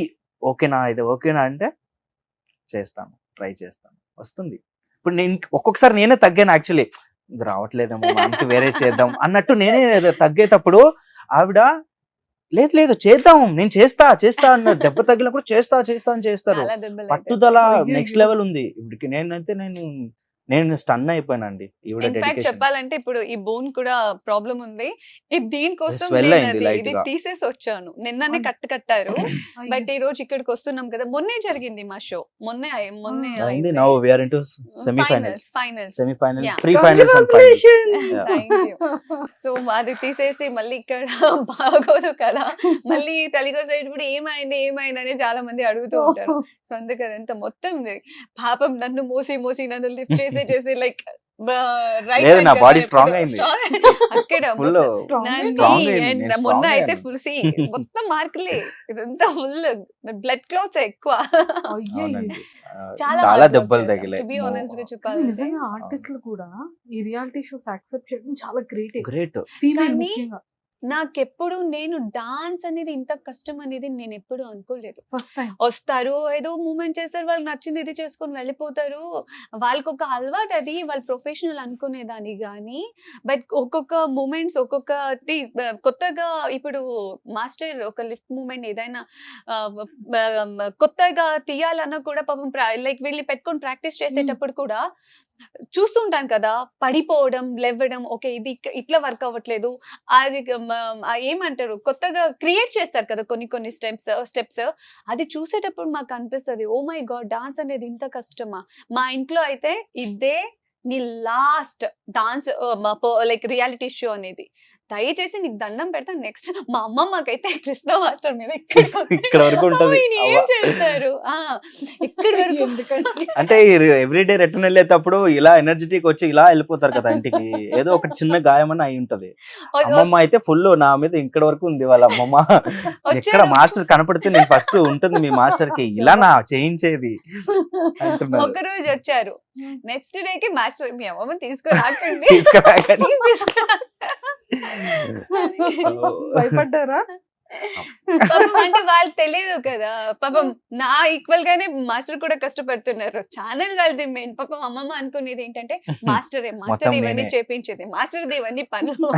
ఓకేనా, ఇది ఓకేనా అంటే చేస్తాను, ట్రై చేస్తాను, వస్తుంది. ఇప్పుడు నేను ఒక్కొక్కసారి నేనే తగ్గాను యాక్చువల్లీ, ఇది రావట్లేదేమో మనకి వేరే చేద్దాం అన్నట్టు నేనే తగ్గేటప్పుడు ఆవిడ లేదు చేద్దాం, నేను చేస్తా అన్న, దెబ్బ తగిలిన కూడా చేస్తా అని చేస్తారు. పట్టుదల నెక్స్ట్ లెవెల్ ఉంది. ఇప్పటికి నేను స్టన్ అయిపోయానండి. ఇన్ఫాక్ట్ చెప్పాలంటే ఇప్పుడు ఈ బోన్ కూడా ప్రాబ్లం ఉంది, దీనికోసం ఇది తీసేసి వచ్చాను. నిన్ననే కట్టారు, బట్ ఈ రోజు ఇక్కడికి వస్తున్నాం కదా. మొన్నే జరిగింది మా షో, మొన్నే సో అది తీసేసి మళ్ళీ ఇక్కడ బాగోదు కదా, మళ్ళీ తెలుగు సైడ్ కూడా ఏమైంది అని చాలా మంది అడుగుతూ ఉంటారు. సో అందుకని అంత మొత్తం పాపం నన్ను మోసి నన్ను లిఫ్ట్ చేసి లైక్ నా బాడీ స్ట్రాంగ్ అయింది అక్కడ మొన్న అయితే ఫుల్ సి మొత్తం మార్కులే, ఇదంతా ఫుల్ బ్లడ్ క్లాట్స్ ఎక్కువ, చాలా దెబ్బలు తగిలాయి. టు బి ఆనెస్ట్ గా చెప్పాలంటే నిజంగా ఆర్టిస్టులు కూడా ఈ రియాలిటీ షోస్ యాక్సెప్ట్ చేయడం చాలా గ్రేట్. ఫీమేల్ ముఖ్యంగా నాకెప్పుడు నేను డాన్స్ అనేది ఇంత కష్టం అనేది నేను ఎప్పుడు అనుకోలేదు. ఫస్ట్ టైం వస్తారు, ఏదో మూమెంట్ చేస్తారు, వాళ్ళకి నచ్చింది ఇది చేసుకొని వెళ్ళిపోతారు, వాళ్ళకి ఒక అలవాటు, అది వాళ్ళ ప్రొఫెషనల్ అనుకునేదాన్ని. కానీ బట్ ఒక్కొక్క మూమెంట్స్ ఒక్కొక్కటి కొత్తగా, ఇప్పుడు మాస్టర్ ఒక లిఫ్ట్ మూమెంట్ ఏదైనా కొత్తగా తీయాలన్నా కూడా పాపం లైక్ వీళ్ళు పెట్టుకొని ప్రాక్టీస్ చేసేటప్పుడు కూడా చూస్తుంటాను కదా, పడిపోవడం లేవడం, ఓకే ఇది ఇట్లా వర్క్ అవ్వట్లేదు, అది ఏమంటారు కొత్తగా క్రియేట్ చేస్తారు కదా కొన్ని స్టెప్స్, అది చూసేటప్పుడు మాకు అనిపిస్తుంది, ఓ మై గాడ్ డాన్స్ అనేది ఇంత కష్టమా. మా ఇంట్లో అయితే ఇదే నీ last dance like reality show అనేది, దయచేసి నీకు దండం పెడతా నెక్స్ట్ మా అమ్మమ్మకైతే కృష్ణ మాస్టర్ మీద ఇక్కడ వరకు ఉంటది. ఏం చేస్తారు ఇక్కడి వరకు ఎందుకంటే అంటే ఎవ్రీడే రిటర్న్ వెళ్ళేటప్పుడు ఇలా ఎనర్జెటిక్ వచ్చి ఇలా వెళ్ళిపోతారు కదా ఇంటికి, ఏదో ఒక చిన్న గాయమని అయి ఉంటది. అమ్మమ్మ అయితే ఫుల్ నా మీద ఇక్కడ వరకు ఉంది వాళ్ళ అమ్మమ్మ. ఎక్కడ మాస్టర్ కనపడితే నేను ఫస్ట్ ఉంటుంది మీ మాస్టర్ కి ఇలా నా చేయించేది అంటున్నారు. ఒక రోజు వచ్చారు, నెక్స్ట్ డే కి మాస్టర్ మీ అమ్మమ్మ తీసుకురాకండి తీసుకురాకండి. భయపడ్డారా? పాపం అంటే వాళ్ళకి తెలియదు కదా, పాపం నా ఈక్వల్ గానే మాస్టర్ కూడా కష్టపడుతున్నారు. ఛానల్ వాళ్ళది మెయిన్. పాపం అమ్మమ్మ అనుకునేది ఏంటంటే మాస్టర్ మొత్తం ఇవన్నీ నేనే. చేపించేది, మాస్టర్ ఇవన్నీ పనులు.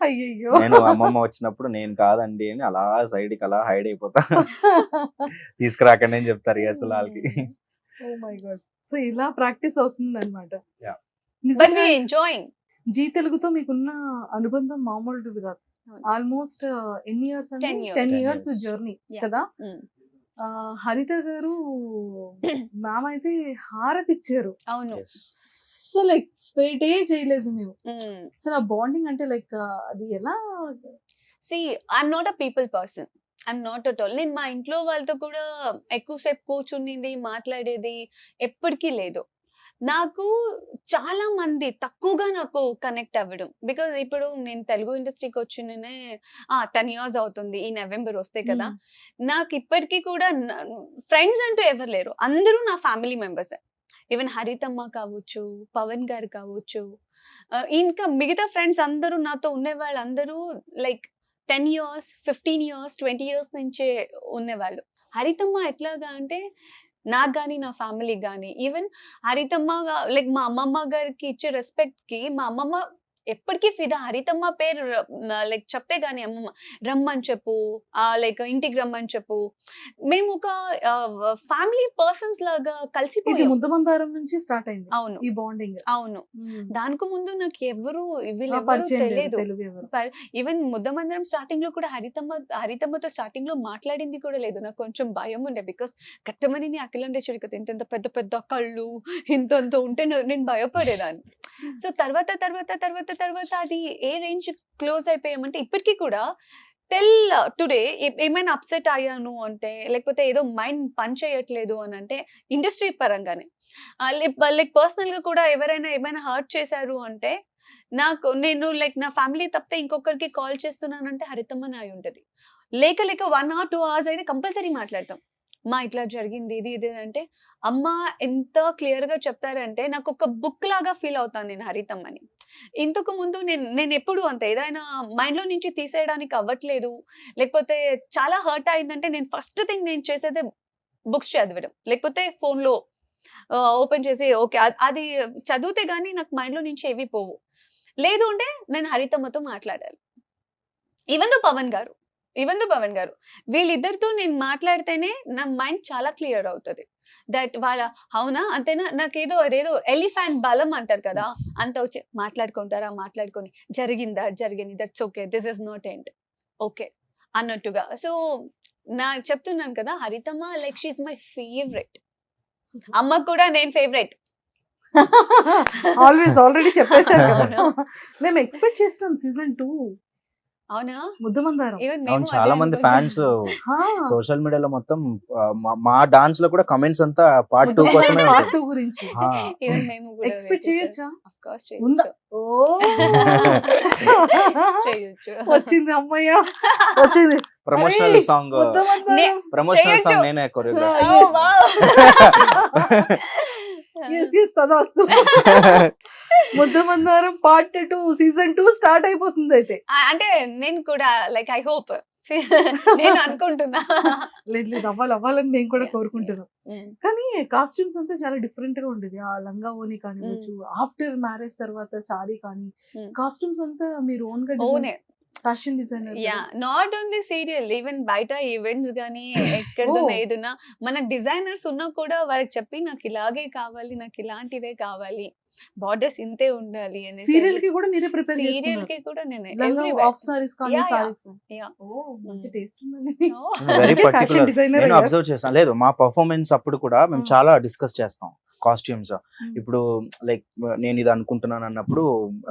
అయ్యయ్యో. నేను అమ్మమ్మ వచ్చినప్పుడు నేను కాదండి అని అలా సైడ్ కి అలా హైడ్ అయిపోతా. తీసుకురాకండి అని చెప్తారు అసలు వాళ్ళకి. Oh my god. సో ఇలా ప్రాక్టీస్ అవుతుంది అనమాట. Yeah. But we enjoying. Zee తెలుగుతో మీకున్న అనుబంధం మామూలుది కాదు. అవును. ఆల్మోస్ట్ ఎన్ని ఇయర్స్ అంటే 10 years. 10 10 years years. Journey Yeah. కదా. హరిత గారు మ్యామ్ అయితే హారతి ఇచ్చారు. అవును. Yes. అసలు ఎక్స్పెక్టే చేయలేదు మేము. Mm. అసలు ఆ బాండింగ్ అంటే లైక్ అది ఎలా? See, I'm not a people person. I'm not at all. నేను మా ఇంట్లో వాళ్ళతో కూడా ఎక్కువసేపు కూర్చునింది మాట్లాడేది ఎప్పటికీ లేదు. నాకు చాలా మంది తక్కువగా నాకు కనెక్ట్ అవ్వడం, బికాజ్ ఇప్పుడు నేను తెలుగు ఇండస్ట్రీకి వచ్చిననే 10 years అవుతుంది ఈ నవంబర్ వస్తే కదా. నాకు ఇప్పటికీ కూడా ఫ్రెండ్స్ అంటూ ఎవరు లేరు, అందరూ నా ఫ్యామిలీ మెంబర్స్. ఈవెన్ హరితమ్మ కావచ్చు, పవన్ గారు కావచ్చు, ఇంకా మిగతా ఫ్రెండ్స్ అందరూ నాతో ఉండే వాళ్ళందరూ లైక్ 10 years, 15 years, 20 years నుంచే ఉండేవాళ్ళు. హరితమ్మ ఎట్లాగా అంటే నాకు కానీ నా ఫ్యామిలీకి కానీ, ఈవెన్ హరితమ్మ లైక్ మా అమ్మమ్మ గారికి ఇచ్చే రెస్పెక్ట్ కి మా అమ్మమ్మ ఎప్పటికీ ఫిదా. హరితమ్మ పేరు లైక్ చెప్తే గానీ అమ్మమ్మ రమ్మని చెప్పు, లైక్ ఇంటికి రమ్మని చెప్పు. మేము ఒక ఫ్యామిలీ పర్సన్స్ లాగా ఇది కలిసిపోయి. ముద్దమందారం నుంచి స్టార్ట్ అయింది అవును ఈ బాండింగ్. అవును. దానికి ముందు నాకు ఎవరు వీళ్ళెవరు పరిచయం లేదు తెలియదు. తెలుగు ఎవరు. ఈవెన్ ముద్దమందిరం స్టార్టింగ్ లో కూడా హరితమ్మతో స్టార్టింగ్ లో మాట్లాడింది కూడా లేదు. నాకు కొంచెం భయం ఉండే, బికాస్ కట్టమని అఖిలండేశ్వరి కదా, ఇంత పెద్ద పెద్ద కళ్ళు ఇంత ఉంటే నేను భయపడేదాన్ని. సో తర్వాత తర్వాత తర్వాత తర్వాత అది ఏ రేంజ్ క్లోజ్ అయిపోయామంటే ఇప్పటికీ కూడా టెల్ టుడే ఏమైనా అప్సెట్ అయ్యాను అంటే, లేకపోతే ఏదో మైండ్ పని చేయట్లేదు అని అంటే ఇండస్ట్రీ పరంగానే, లైక్ పర్సనల్ గా కూడా ఎవరైనా ఏమైనా హర్ట్ చేశారు అంటే నేను లైక్ నా ఫ్యామిలీ తప్పితే ఇంకొకరికి కాల్ చేస్తున్నానంటే హరితమ్మని అయి ఉంటది. లేక 1 or 2 hours అయితే కంపల్సరీ మాట్లాడతాం. మా ఇట్లా జరిగింది ఇది ఇది అంటే అమ్మ ఎంత క్లియర్ గా చెప్తారంటే నాకు ఒక బుక్ లాగా ఫీల్ అవుతాను నేను హరితమ్మని. ఇంతకు ముందు నేను ఎప్పుడు అంత ఏదైనా మైండ్ లో నుంచి తీసేయడానికి అవ్వట్లేదు, లేకపోతే చాలా హర్ట్ అయిందంటే నేను ఫస్ట్ థింగ్ నేను చేసేదే బుక్స్ చదవడం, లేకపోతే ఫోన్ లో ఓపెన్ చేసి ఓకే అది చదివితే గానీ నాకు మైండ్ లో నుంచి ఏవి పోవు. లేదు అంటే నేను హరితమ్మతో మాట్లాడాలి. ఈవెన్ దో పవన్ గారు వీళ్ళిద్దరితో నేను మాట్లాడితేనే నా మైండ్ చాలా క్లియర్ అవుతుంది. దట్ వాళ్ళ అవునా అంతేనా, నాకేదో అదేదో ఎలిఫెంట్ బలం అంటారు కదా, అంత వచ్చి మాట్లాడుకొని జరిగింది that's okay, this is not end okay అన్నట్టుగా. సో చెప్తున్నాను కదా, హరితమ్మ లైక్ షీఈ్ మై ఫేవరెట్. అమ్మ కూడా నేను ఫేవరెట్. ఆల్రెడీ చెప్పేశారు కదా. మేము ఎక్స్పెక్ట్ చేస్తాం సీజన్ 2. అవునా? ముద్దమందారం. అవును, చాలా మంది ఫ్యాన్స్ సోషల్ మీడియాలో మొత్తం మా డాన్స్ లో కూడా కమెంట్స్ అంతా పార్ట్ 2 కోసమే పార్ట్ 2 గురించి ఎక్స్పెక్ట్ చేయొచ్చా? ఉందా? ఓ వచ్చింది అమ్మయ్య వచ్చింది. Promotional song Muddamandaram. నేనే choreographer. Muddamandaram part 2 season 2 start అయిపోతుంది అయితే. అంటే నేను కూడా లైక్ ఐ హోప్ నేను అనుకుంటున్నా. లేదు అవ్వాలని మేము కూడా కోరుకుంటున్నాం. కానీ కాస్ట్యూమ్స్ అంతా చాలా డిఫరెంట్ గా ఉండేది. ఆ లంగా ఓని కానివచ్చు, ఆఫ్టర్ మ్యారేజ్ తర్వాత సారీ కానీ, కాస్ట్యూమ్స్ అంతా మీరు ఓన్ గా ఓనే fashion designer. Not only serial, even బయట ఈవెంట్స్ గానీ ఎక్కడ ఏదున్నా మన డిజైనర్స్ ఉన్నా కూడా వాళ్ళకి చెప్పి నాకు ఇలాగే కావాలి, నాకు ఇలాంటివే కావాలి బార్డర్స్ ఇంతే ఉండాలి అని. సీరియల్ కి కూడా మీరే ప్రిపేర్ సీరియల్ చేసుకున్నారు కి కూడా నేను లంగా everywhere. ఆఫ్ సారీస్ కానీ Yeah, yeah. సారీస్ కానీ Yeah. ఓ మంచి టేస్ట్ ఉందండి Oh. వెరీ అంటే పర్టికులర్. fashion designer నేను అయ్యారు. అబ్జర్వ్ చేస్తాను. లేదు, మా పర్ఫార్మెన్స్ అప్పుడు కూడా మేము చాలా డిస్కస్ చేస్తాం కాస్ట్యూమ్స్. ఇప్పుడు లైక్ నేను ఇది అనుకుంటున్నాను అన్నప్పుడు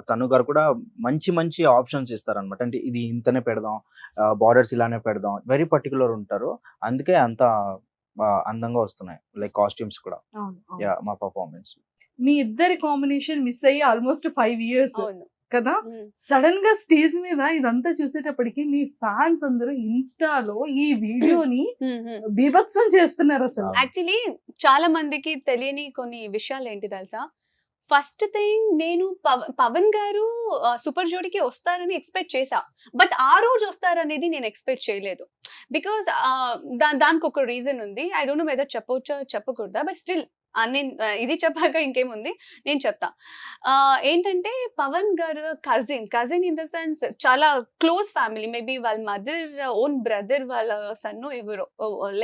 తను గారు కూడా మంచి మంచి ఆప్షన్స్ ఇస్తారనమాట. అంటే ఇది ఇంతనే పెడదాం, బార్డర్స్ ఇలానే పెడదాం, వెరీ పర్టికులర్ ఉంటారు. అందుకే అంత అందంగా వస్తున్నాయి లైక్ కాస్ట్యూమ్స్ కూడా. అవును, అవును. యా, మా పర్ఫార్మెన్స్. మీ ఇద్దరి కాంబినేషన్ మిస్ అయ్యి ఆల్మోస్ట్ 5 years అవును. కదా. సడన్ గా స్టేజ్ మీద ఇదంతా చూసేటప్పటికి మీ ఫ్యాన్స్ అందరూ ఇన్స్టాలో ఈ వీడియోని బీభత్సం చేస్తున్నారు అసలు. యాక్చువల్లీ చాలా మందికి తెలియని కొన్ని విషయాలు ఏంటి తెలుసా? ఫస్ట్ థింగ్, నేను పవన్ గారు సూపర్ జోడీకి వస్తారని ఎక్స్పెక్ట్ చేసా, బట్ ఆ రోజు వస్తారనేది నేను ఎక్స్పెక్ట్ చేయలేదు. బికాస్ దానికి ఒక రీజన్ ఉంది. ఐ డోంట్ నో వెదర్ చెప్పవచ్చా చెప్పకూడదా, బట్ స్టిల్ నేను ఇది చెప్పాక ఇంకేముంది నేను చెప్తా. ఏంటంటే పవన్ గారు కజిన్ ఇన్ ద సెన్స్ చాలా క్లోజ్ ఫ్యామిలీ. మేబీ వాళ్ళ మదర్ ఓన్ బ్రదర్ వాళ్ళ సన్ను ఎవరో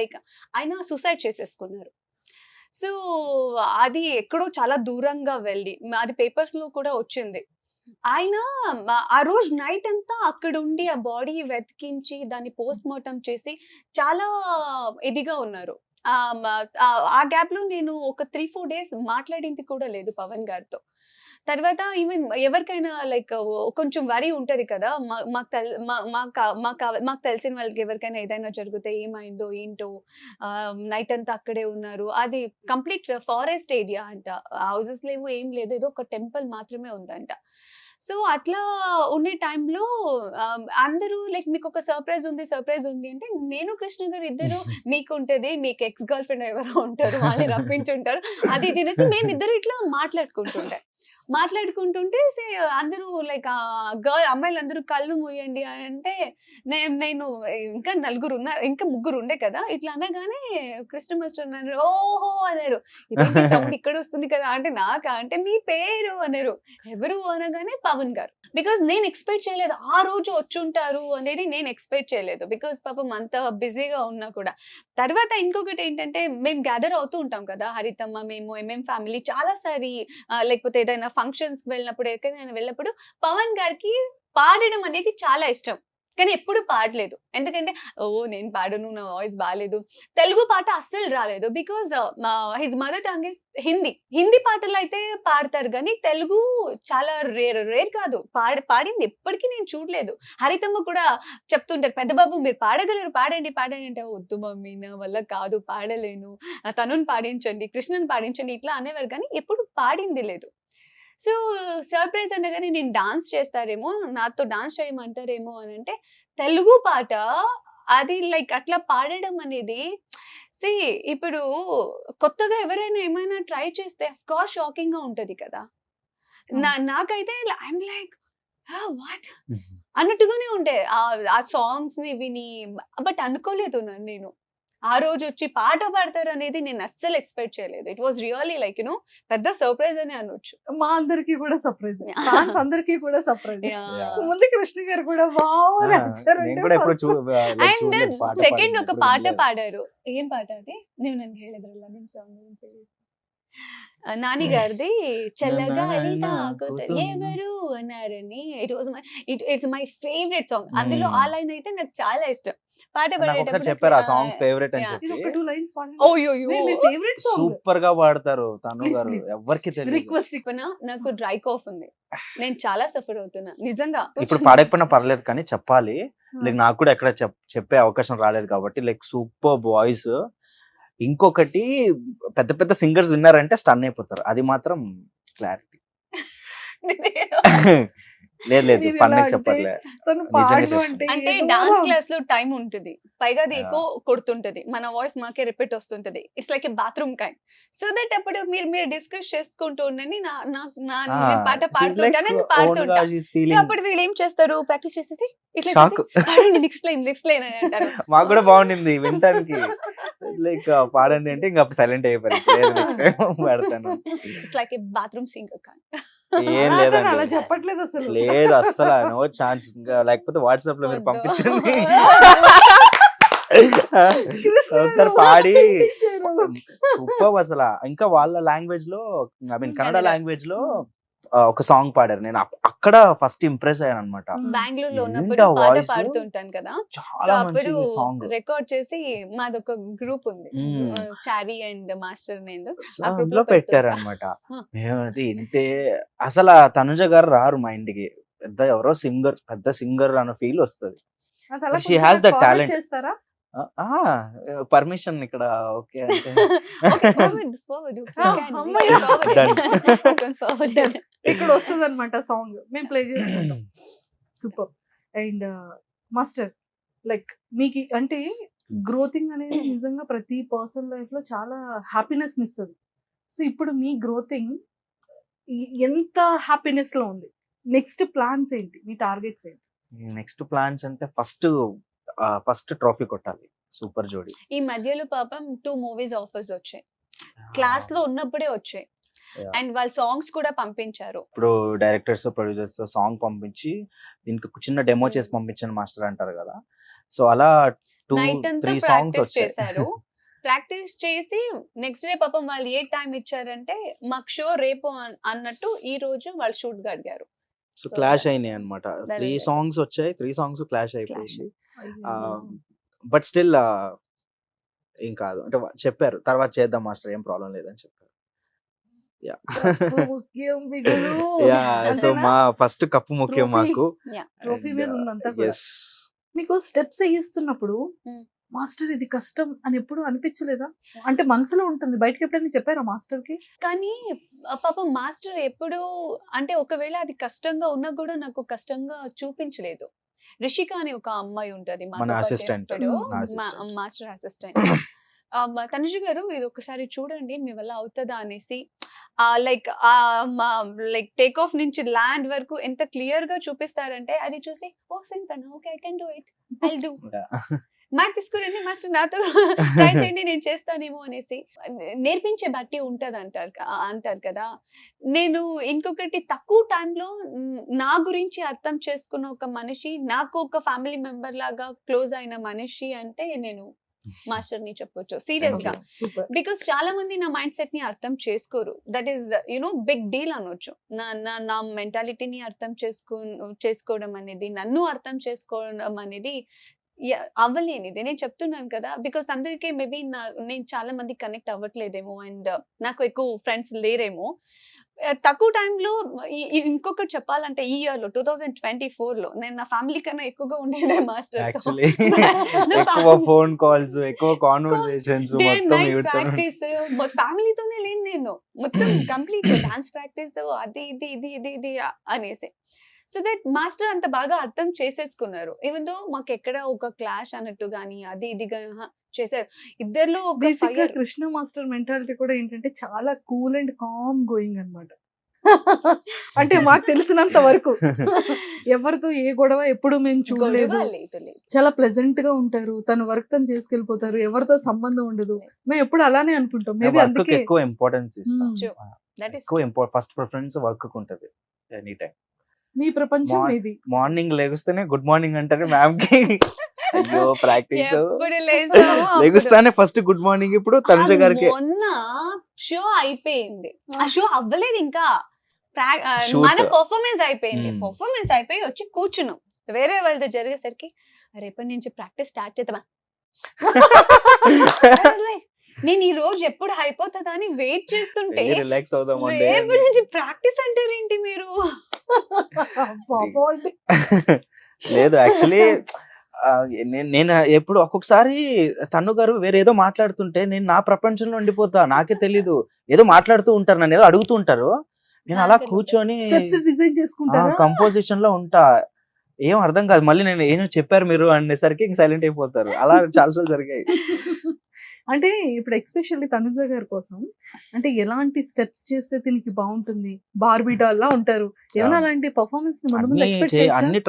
లైక్ ఆయన సూసైడ్ చేసేసుకున్నారు. సో అది ఎక్కడో చాలా దూరంగా వెళ్ళి అది పేపర్స్ లో కూడా వచ్చింది. ఆయన ఆ రోజు నైట్ అంతా అక్కడ ఉండి ఆ బాడీ వెతికించి దాన్ని పోస్ట్ మార్టం చేసి చాలా ఇదిగా ఉన్నారు. ఆ గ్యాప్ లో నేను ఒక 3-4 days మాట్లాడింది కూడా లేదు పవన్ గారితో. తర్వాత ఈవెన్ ఎవరికైనా లైక్ కొంచెం వరి ఉంటది కదా, మాకు తెలిసిన వాళ్ళకి ఎవరికైనా ఏదైనా జరిగితే ఏమైందో ఏంటో, నైట్ అంతా అక్కడే ఉన్నారు. అది కంప్లీట్ ఫారెస్ట్ ఏరియా అంట, హౌసెస్ లేవు, ఏం లేదు, ఏదో ఒక టెంపుల్ మాత్రమే ఉందంట. సో అట్లా ఉండే టైంలో అందరూ లైక్ మీకు ఒక సర్ప్రైజ్ ఉంది అంటే నేను కృష్ణ గారు ఇద్దరు మీకు ఉంటది, మీకు ఎక్స్ గర్ల్ ఫ్రెండ్ ఎవరో ఉంటారు, వాళ్ళని రప్పించుంటారు, అది తినేసి మేము ఇద్దరు ఇట్లా మాట్లాడుకుంటుంటే అందరూ లైక్ అమ్మాయిలు అందరూ కళ్ళు మూయండి అంటే నేను ఇంకా ముగ్గురు ఉండే కదా, ఇట్లా అనగానే కృష్ణ మాస్టర్ అన్నారు, ఓహో అన్నారు, ఇదేంటి సౌండ్ ఇక్కడ వస్తుంది కదా అంటే నాకా అంటే మీ పేరు అన్నారు. ఎవరు అనగానే పవన్ గారు. బికాస్ నేను ఎక్స్పెక్ట్ చేయలేదు ఆ రోజు వచ్చుంటారు అనేది, నేను ఎక్స్పెక్ట్ చేయలేదు. బికాస్ పాపం అంత బిజీగా ఉన్నా కూడా. తర్వాత ఇంకొకటి ఏంటంటే మేము గ్యాదర్ అవుతూ ఉంటాం కదా, హరితమ్మ మేము ఎంఎం ఫ్యామిలీ చాలా సారి, లేకపోతే ఏదైనా ఫంక్షన్స్ వెళ్ళినప్పుడు ఎక్కడైనా వెళ్ళినప్పుడు పవన్ గారికి పాడడం అనేది చాలా ఇష్టం, కానీ ఎప్పుడు పాడలేదు. ఎందుకంటే నేను పాడను, నా వాయిస్ బాగాలేదు, తెలుగు పాట అస్సలు రాలేదు. Because his mother tongue is Hindi పాటలు అయితే పాడతారు, కానీ తెలుగు చాలా రేర్ కాదు. పాడింది ఎప్పటికీ నేను చూడలేదు. హరితమ్మ కూడా చెప్తుంటారు, పెద్ద బాబు మీరు పాడగలరు, పాడండి అంటే, వద్దు మమ్మీ నా వల్ల కాదు, పాడలేను, తనుని పాడించండి, కృష్ణని పాడించండి ఇట్లా అనేవారు, కానీ ఎప్పుడు పాడింది లేదు. సో సర్ప్రైజ్ అనగానే నేను డాన్స్ చేస్తారేమో, నాతో డాన్స్ చేయమంటారేమో అని అంటే, తెలుగు పాట అది లైక్ అట్లా పాడడం అనేది ఇప్పుడు కొత్తగా ఎవరైనా ఏమైనా ట్రై చేస్తే అఫ్ కోర్స్ షాకింగ్ గా ఉంటది కదా. నాకైతే ఐఎమ్ లైక్ వాట్ అన్నట్టుగానే ఉండే ఆ సాంగ్స్ ని విని, బట్ అనుకోలేదు నేను ఆ రోజు వచ్చి పాట పాడతారు అనేది నేను అస్సలు ఎక్స్పెక్ట్ చేయలేదు. ఇట్ వాస్ రియల్లీ లైక్ పెద్ద సర్ప్రైజ్ అని అనొచ్చు. మా అందరికి కూడా సర్ప్రైజ్, అందరికి కూడా సర్ప్రైజ్. ముందు కృష్ణ గారు కూడా అండ్ సెకండ్ ఒక పాట పాడారు. ఏం పాట అది? నేను ಹೇಳಿದ್ರಲ್ಲ ನಿಮ್ సాంగ్ నాని గారిది, చల్లగాలి తాకుతూ ఎవరు అన్నారని. It's my favourite song. అందులో ఆ లైన్ అయితే నాకు చాలా ఇష్టం. పాట చెప్పారు ఆ సాంగ్ ఫేవరెట్ అని చెప్పి. సూపర్ గా పాడతారు తను గారు, ఎవరికి తెలియదు. నాకు డ్రై కాఫ్ ఉంది, నేను చాలా సఫర్ అవుతున్నా నిజంగా. ఇప్పుడు పాడకపోయినా పర్లేదు, కానీ చెప్పాలి. లైక్ నాకు కూడా ఎక్కడ చెప్పే అవకాశం రాలేదు కాబట్టి లైక్ సూపర్ వాయిస్. ఇంకొకటి పెద్ద పెద్ద సింగర్స్ విన్నారంటే స్టన్ అయిపోతారు, అది మాత్రం క్లారిటీ. లేదు ఫన్ చెప్పట్లే. అంటే డాన్స్ క్లాస్ లో టైం ఉంటుంది, పైగా అది ఎక్కువ కొడుతుంటది, మన వాయిస్ మాకే రిపీట్ వస్తుంటది. It's like a bathroom kind. So that అప్పుడు మీరు డిస్కస్ చేసుకుంటూ ఉండండి, పాట పాడుతుంటాను, పాడుతుంటా. సో అప్పుడు వీళ్ళు ఏం చేస్తారు, ప్రాక్టీస్ చేసేసి ఇట్లా పాడండి, నెక్స్ట్ లైన్ అని అంటారు. మాకు కూడా బాగుండింది వినటానికి. లైక్ పాడండి అంటే ఇంకా సైలెంట్ అయిపోయాను. It's like a bathroom singer kind. ఏం లేదండి, అలా చెప్పట్లేదు అసలు, లేదు అస్సలు నో ఛాన్స్. ఇంకా లేకపోతే వాట్సాప్ లో మీరు పంపించండి. ఒకసారి పాడి సూపర్ అసలు. ఇంకా వాళ్ళ లాంగ్వేజ్ లో, ఐ మీన్ కన్నడ లాంగ్వేజ్ లో ఒక సాంగ్ పాడారు. నేను అక్కడ ఫస్ట్ ఇంప్రెస్ అయ్యాను అనమాట. బెంగళూరులో ఏంటి ఉన్నప్పుడు ఆ పాట voice? పాడుతుంటాను కదా, సో చాలా అప్పుడు మంచి సాంగ్. రికార్డ్ చేసి మాదొక గ్రూప్ ఉంది, మ్మ్. చారీ అండ్ మాస్టర్ నేను సో ఆ group అందులో లో పెడుతుంటా. పెట్టారు అనమాట. మేమది వింటే అసలు ఆ తనుజ గారు రారు మా ఇంటికి. పెద్ద ఎవరో పెద్ద సింగర్ అన్న ఫీల్ వస్తుంది. అది అలా She కొంచెం has నాకు the forward talent. చేస్తారా? పర్మిషన్ ఇక్కడ ఓకే అంటే Okay, forward, you Ah, can అమ్మయ్య. forward it. Done. You can forward it. ఇక్కడ వస్తుంది అనమాట సాంగ్, మేము ప్లే చేసుకుంటాం. సూపర్. అండ్ మాస్టర్, లైక్ మీకు అంటే గ్రోతింగ్ అనేది నిజంగా ప్రతి పర్సన్ లైఫ్ లో చాలా హ్యాపీనెస్ ఇస్తుంది. సో ఇప్పుడు మీ గ్రోతింగ్ ఎంత హ్యాపీనెస్ లో ఉంది? నెక్స్ట్ ప్లాన్స్ ఏంటి, మీ టార్గెట్స్ ఏంటి? నెక్స్ట్ ప్లాన్స్ అంటే ఫస్ట్ ట్రోఫీ కొట్టాలి సూపర్ జోడీ. ఈ మధ్యలో పాపం 2 మూవీస్ ఆఫర్స్ వచ్చాయి, క్లాస్ లో ఉన్నప్పుడే వచ్చాయి. Yeah. అండ్ వాళ్ళ సాంగ్స్ కూడా పంపించారు. ఇప్పుడు డైరెక్టర్స్ ప్రొడ్యూసర్స్ సాంగ్ పంపించి దీనికి చిన్న డెమో చేసి పంపించండి మాస్టర్ అంటారు కదా. సో అలా నైట్ అంతా 2-3 సాంగ్స్ ప్రాక్టీస్ వచ్చాయి. చేశారు. ప్రాక్టీస్ చేసి నెక్స్ట్ డే పాపం వాళ్ళు ఏ టైం ఇచ్చారంటే మాకు షో రేపు అన్నట్టు ఈ రోజు వాళ్ళు షూట్ గా అడిగారు. సో So, క్లాష్ అయినాయి అనమాట. that 3 is it. సాంగ్స్ వచ్చాయి, 3 సాంగ్స్ క్లాష్ అయిపోయింది. అయ్యో. బట్ స్టిల్ ఏం కాదు అంటే చెప్పారు తర్వాత చేద్దాం మాస్టర్, ఏం ప్రాబ్లం లేదని చెప్పారు. కప్పు ముఖ్యం బిగులు. యా సో అంతేనా? మా ఫస్ట్ కప్పు ముఖ్యం Trophy. మాకు. ట్రోఫీ మీద ఉందంతా కూడా. ఎస్ మీకు స్టెప్స్ వేయిస్తున్నప్పుడు Hmm. మాస్టర్ ఇది కష్టం అని ఎప్పుడు అనిపించలేదా? అంటే మనసులో ఉంటుంది, బయటకి ఎప్పుడైనా చెప్పారా మాస్టర్ కి? కానీ పాపం మాస్టర్ ఎప్పుడు అంటే ఒకవేళ అది కష్టంగా ఉన్నా కూడా నాకు కష్టంగా చూపించలేదు. రిషిక అని ఒక అమ్మాయి ఉంటది మాతో మన పాటు assistant. ఎప్పుడు, నా assistant. Master assistant. తనుజ గారు ఇది ఒకసారి చూడండి మీ వల్ల అవుతుందా అనేసి లైక్ టేక్ ఆఫ్ నుంచి ల్యాండ్ వరకు ఎంత క్లియర్ గా చూపిస్తారంటే అది చూసి ఓ సింతన okay I can do it, I do, మాట తీసుకురండి మాస్టర్ నాతో ట్రై చేయండి నేను చేస్తానేమో అనేసి. నేర్పించే బట్టి ఉంటది అంటారు కదా. నేను ఇంకొకటి తక్కువ టైంలో నా గురించి అర్థం చేసుకున్న ఒక మనిషి, నాకు ఒక ఫ్యామిలీ మెంబర్ లాగా క్లోజ్ అయిన మనిషి అంటే నేను మాస్టర్ ని చెప్పొచ్చు సీరియస్ గా. సూపర్. బికాస్ చాలా మంది నా మైండ్ సెట్ ని అర్థం చేసుకోరు. దట్ ఈస్ బిగ్ డీల్ అనొచ్చు. నా మెంటాలిటీని అర్థం చేసుకోవడం అనేది, నన్ను అర్థం చేసుకోవడం అనేది అవ్వలేనిది. నేను చెప్తున్నాను కదా, బికాస్ అందరికీ మేబీ నేను చాలా మంది కనెక్ట్ అవ్వట్లేదేమో అండ్ నాకు ఎక్కువ ఫ్రెండ్స్ లేరేమో. తక్కువ టైంలో ఇంకొకటి చెప్పాలంటే ఈ ఇయర్ లో 2024 లో నేను నా ఫ్యామిలీ కన్నా ఎక్కువగా ఉండేదే మాస్టర్. యాక్చువల్లీ ఎక్కువ ఫోన్ కాల్స్, ఎక్కువ కాన్వర్సేషన్స్, డే మొత్తం నైట్ ఇవితో ప్రాక్టీస్ ఫ్యామిలీతోనే లేను నేను. మొత్తం కంప్లీట్ డాన్స్ ప్రాక్టీస్ అది ఇది ఇది ఇది ఇది అనేసి. సో దట్ మాస్టర్ అంత బాగా అర్థం చేసేసుకున్నారు. ఈవెన్ దో మాకు ఎక్కడ ఒక క్లాష్ అన్నట్టు గానీ అది ఇది చేశారు. ఇద్దరిలో ఒక బేసిక్ గా ఫైర్. కృష్ణ మాస్టర్ మెంటాలిటీ కూడా ఏంటంటే చాలా కూల్ అండ్ కామ్ గోయింగ్ అన్నమాట. అంటే మాకు తెలిసినంత వరకు ఎవరితో ఏ గొడవ ఎప్పుడు మేము చూడలేదు. చాలా ప్లెజెంట్ గా ఉంటారు, తన వర్క్ తను చేసుకెళ్ళిపోతారు, ఎవరితో సంబంధం ఉండదు. మేము ఎప్పుడు అలానే అనుకుంటాం. మేబీ వర్క్ అందుకే ఎక్కువ ఇంపార్టెన్స్ ఇస్తాం. That is ఎక్కువ ఫస్ట్ ప్రిఫరెన్స్ వర్క్ ఉంటది ఎనీ టైం. మీ ప్రపంచం ఇది. మార్నింగ్ లేగుస్తేనే గుడ్ మార్నింగ్ అంటారు మ్యామ్ కి. అయ్యో ప్రాక్టీస్ ఎప్పుడు లేస్తామో అప్పుడు. లేగుస్తానే ఫస్ట్ గుడ్ మార్నింగ్. ఇప్పుడు తనుజ గారికి మొన్న షో అయిపోయింది, ఆ షో అవ్వలేదు ఇంకా. Shoot. మన పర్ఫార్మెన్స్ అయిపోయింది. Hmm. పర్ఫార్మెన్స్ అయిపోయి వచ్చి కూర్చున్నాం. వేరే వాళ్ళతో జరిగేసరికి రేపటి నుంచి ప్రాక్టీస్ స్టార్ట్ చేద్దామా. నేను ఈ రోజు ఎప్పుడు అయిపోతుందా అని వెయిట్ చేస్తుంటే రిలాక్స్ అవుదాం రేపటి నుంచి ప్రాక్టీస్ అంటారేంటి మీరు? పాపం. లేదు యాక్చువల్లీ నేను ఎప్పుడు ఒక్కొక్కసారి తను గారు వేరేదో మాట్లాడుతుంటే నేను నా ప్రపంచంలో ఉండిపోతా, నాకే తెలీదు. ఏదో మాట్లాడుతూ ఉంటారు, నన్ను ఏదో అడుగుతూ ఉంటారు, నేను అలా కూర్చొని స్టెప్స్ డిజైన్ చేసుకుంటారా? కంపోజిషన్ లో ఉంటా. ఏం అర్థం కాదు, మళ్ళీ నేను ఏం చెప్పారు మీరు అనేసరికి సైలెంట్ అయిపోతారు. అలా చాలాసార్లు జరిగాయి. అంటే ఇప్పుడు ఎక్స్పెషల్లీ తనుజ గారి కోసం అంటే ఎలాంటి స్టెప్స్ చేస్తే దీనికి బాగుంటుంది? బార్బీ డాల్ లా ఉంటారు. ఏమైనా అలాంటి పర్ఫార్మెన్స్ ని ముందు ఎక్స్పెక్ట్ చేయొచ్చా? అన్ని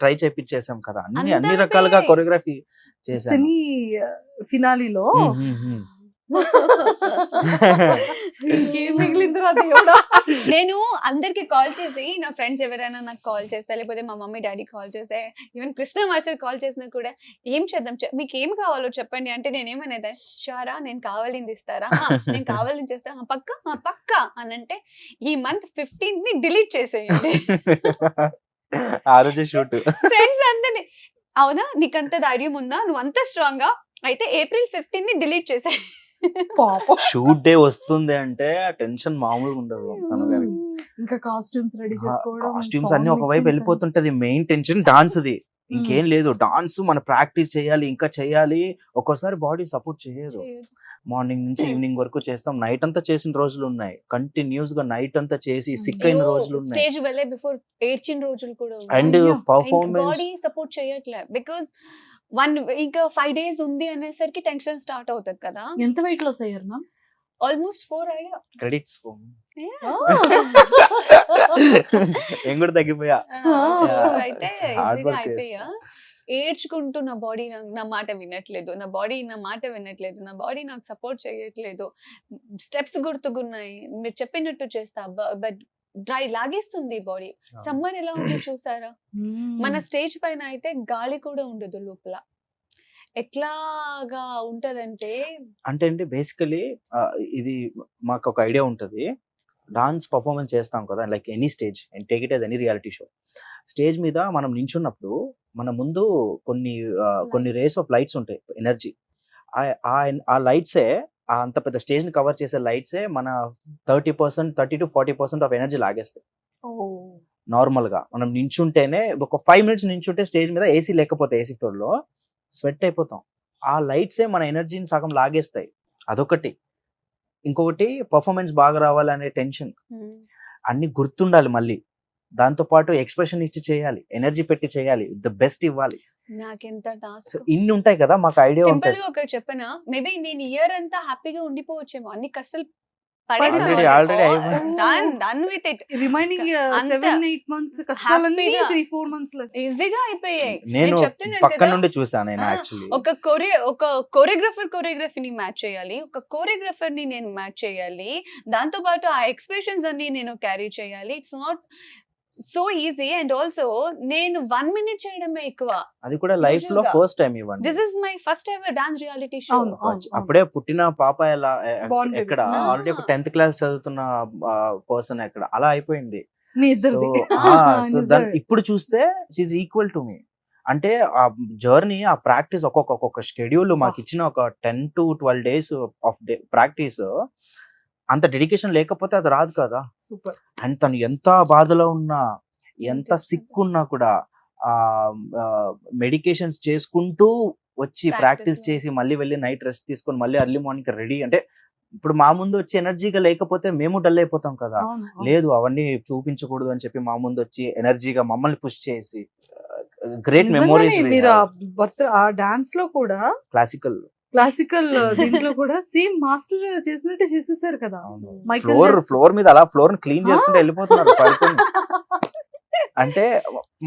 ట్రై చేపించేసాం కదా, అన్ని అంతా రకాలుగా అవే. కొరియోగ్రఫీ చేసాం. సినీ ఫినాలీలో ఇంకేం మిగిలిందిరా దేవుడా. నేను అందరికి కాల్ చేసి, నా ఫ్రెండ్స్ ఎవరైనా నాకు కాల్ చేస్తే, లేకపోతే మా మమ్మీ డాడీ కాల్ చేస్తే, ఈవెన్ కృష్ణ మాస్టర్ కాల్ చేసినా కూడా ఏం చేద్దాం, మీకు ఏం కావాలో చెప్పండి అంటే నేనేమనేది, షారా నేను కావాలింది ఇస్తారా, నేను కావాలని చేస్తా, పక్క పక్క అని అంటే, ఈ మంత్ 15th ని డిలీట్ చేసేయండి. ఆ రోజే షూట్. ఫ్రెండ్స్ అందరినీ, అవునా నీకంత ధైర్యం ఉందా, నువ్వు అంత స్ట్రాంగ్ గా, అయితే April 15th ని డిలీట్ చేసే. పాపం. షూట్ డే వస్తుంది అంటే టెన్షన్ మామూలుగా ఉండదు తన గారికి. ఇంకా కాస్ట్యూమ్స్ రెడీ చేసుకోవడం, కాస్ట్యూమ్స్ అన్ని ఒకవైపు వెళ్ళిపోతుంటది. మెయిన్ టెన్షన్ డాన్స్ ది, ఇంకేం లేదు. డాన్స్ మన ప్రాక్టీస్ చేయాలి, ఇంకా చేయాలి. ఒక్కోసారి బాడీ సపోర్ట్ చేయదు. మార్నింగ్ నుంచి ఈవినింగ్ వరకు చేస్తాం. నైట్ అంతా చేసిన రోజులు ఉన్నాయి. కంటిన్యూస్ గా నైట్ అంతా చేసి సిక్ అయిన రోజులు ఉన్నాయి. స్టేజ్ వెళ్ళే బిఫోర్ ఏడ్చిన రోజులు కూడా అండ్ పర్ఫార్మెన్స్ బాడీ సపోర్ట్ చేయట్లే. బికాజ్ ఇంకా 5 days ఉంది అనేసరికి టెన్షన్ స్టార్ట్ అవుతుంది కదా. ఎంత వెయిట్ లాస్ అయ్యారు మ్యామ్? ఆల్మోస్ట్ 4 అయ్యా. క్రెడిట్స్ నేను కూడా తగ్గిపోయా. అయితే Hard ఈజీగా work అయిపోయా. ఏడ్చుకుంటూ నా బాడీ నా మాట వినట్లేదు, నా బాడీ నా మాట వినట్లేదు, నా బాడీ నాకు సపోర్ట్ చేయట్లేదు, స్టెప్స్ గుర్తుకున్నాయి, మీరు చెప్పినట్టు చేస్తా, బట్ డ్రై లాగేస్తుంది బాడీ. సమ్మర్ ఎలా ఉంది చూసారా, మన స్టేజ్ పైన అయితే గాలి కూడా ఉండదు లోపల. ఎట్లాగా ఉంటదంటే అంటే బేసికలీ ఇది మాకు ఒక ఐడియా ఉంటది. డాన్స్ పర్ఫార్మెన్స్ చేస్తాం కదా, like any stage and take it as any reality show. Stage మీద మనం నించున్నప్పుడు మన ముందు కొన్ని రేస్ ఆఫ్ లైట్స్ ఉంటాయి, ఎనర్జీ. ఆ లైట్సే, అంత పెద్ద స్టేజ్ ని కవర్ చేసే లైట్సే మన 30 to 40% ఆఫ్ ఎనర్జీ లాగేస్తాయి. నార్మల్ గా మనం నించుంటేనే, ఒక 5 minutes నించుంటే స్టేజ్ మీద, ఏసీ లేకపోతే ఏసీ ఫ్లోర్ లో స్వెట్ అయిపోతాం. ఆ లైట్సే మన ఎనర్జీని సగం లాగేస్తాయి. అదొకటి. ఇంకొకటి పర్ఫార్మెన్స్ బాగా రావాలనే టెన్షన్, అన్ని గుర్తుండాలి. మళ్ళీ దాంతో పాటు ఎక్స్ప్రెషన్ ఇచ్చి చేయాలి, ఎనర్జీ పెట్టి చేయాలి, ద బెస్ట్ ఇవ్వాలి. నాకెంత టాస్క్. సో ఇన్ని ఉంటాయి కదా, మాకు ఐడియా సింపుల్ ఉంటుంది. గా ఒకటి చెప్పనా, మేబీ నేను ఇయర్ అంతా హ్యాపీగా ఉండిపోవచ్చేమో, అన్ని కష్టాలు డన్ విత్ ఇట్. రిమైనింగ్ అంత 7-8 months కష్టాలన్నీ హ్యాపీగా 3-4 months లో ఈజీగా అయిపోయాయి. నేను చెప్తున్నాను పక్క కదా, నుండి చూసాను. నేను యాక్చువల్లీ ఒక కోరియోగ్రఫీని మ్యాచ్ చేయాలి, ఒక కోరియోగ్రఫర్ ని నేను మ్యాచ్ చేయాలి, దాంతో పాటు ఆ ఎక్స్ప్రెషన్స్ అన్ని నేను క్యారీ చేయాలి. It's not so easy. And also నేను 1 minute చేయడమే ఎక్కువ. అది కూడా లైఫ్ లో Usual-గా. ఫస్ట్ టైం ఇవ్వండి. This is my first ever dance reality show. అవును, అవును. అప్పుడే పుట్టిన పాప ఎలా Born baby. ఎక్కడ Ah. ఆల్రెడీ ఒక 10th క్లాస్ చదువుతున్న పర్సన్ ఎక్కడ అలా అయిపోయింది. మీ సో ఇద్దరిది. సో దాన్ని ఇప్పుడు చూస్తే షీఈ్ ఈక్వల్ టు మీ. అంటే ఆ జర్నీ, ఆ ప్రాక్టీస్, ఒక్కొక్క షెడ్యూల్ మాకు ఇచ్చిన ఒక 10 to 12 days ఆఫ్ ప్రాక్టీస్, అంత డెడికేషన్ లేకపోతే అది రాదు కదా. సూపర్. అండ్ తను ఎంత బాధలో ఉన్నా, ఎంత సిక్ ఉన్నా కూడా ఆ మెడికేషన్స్ చేసుకుంటూ వచ్చి ప్రాక్టీస్ చేసి మళ్ళీ వెళ్ళి నైట్ రెస్ట్ తీసుకొని మళ్ళీ ఎర్లీ మార్నింగ్ రెడీ. అంటే ఇప్పుడు మా ముందు వచ్చి ఎనర్జీగా లేకపోతే మేము డల్ అయిపోతాం కదా. లేదు, అవన్నీ చూపించకూడదు అని చెప్పి మా ముందు వచ్చి ఎనర్జీగా మమ్మల్ని పుష్ చేసి గ్రేట్ మెమోరీస్. మీరు ఆ డాన్స్ లో కూడా క్లాసికల్ దీంట్లో కూడా సేమ్ మాస్టర్ చేసినట్టే చేసేసారు కదా. ఫ్లోర్ మీద అలా ఫ్లోర్ ని క్లీన్ చేసుకుంటూ వెళ్ళిపోతున్నారు పడుకొని. అంటే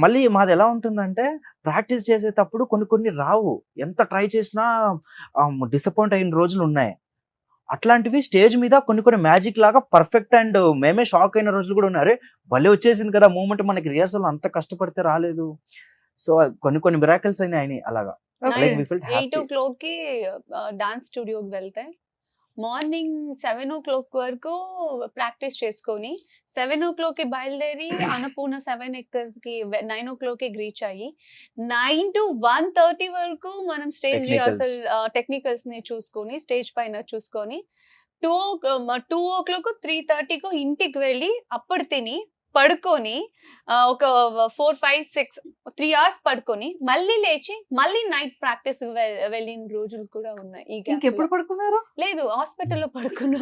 మళ్ళీ మాది ఎలా ఉంటుందంటే, ప్రాక్టీస్ చేసేటప్పుడు కొన్ని రావు, ఎంత ట్రై చేసినా డిసప్పాయింట్ అయిన రోజులు ఉన్నాయి. అట్లాంటివి స్టేజ్ మీద కొన్ని మ్యాజిక్ లాగా పర్ఫెక్ట్, అండ్ మేమే షాక్ అయిన రోజులు కూడా ఉన్నారు. భలే వచ్చేసింది కదా మూమెంట్, మనకి రిహార్సల్ అంత కష్టపడితే రాలేదు. సో కొన్ని మిరాకిల్స్ అయినాయి అలాగా. 8 o'clock కి డాన్స్ స్టూడియోకి వెళ్తే మార్నింగ్ 7 o'clock వరకు ప్రాక్టీస్ చేసుకొని 7 o'clock కి బయలుదేరి అన్నపూర్ణ 7 acres కి 9 o'clock కి రీచ్ అయ్యి 9 to 1:30 వరకు మనం స్టేజ్ రిహార్సల్ టెక్నికల్స్ ని చూసుకొని, స్టేజ్ పైన చూసుకొని 2 o'clock 3:30 ఇంటికి వెళ్ళి అప్పుడు తిని పడుకొని ఒక 4, 5, 6 3 hours పడుకొని మళ్ళీ లేచి మళ్ళీ నైట్ ప్రాక్టీస్ వెళ్ళిన రోజులు కూడా ఉన్నాయి. ఇంకెప్పుడు పడుకున్నారు? లేదు, హాస్పిటల్లో పడుకున్నా.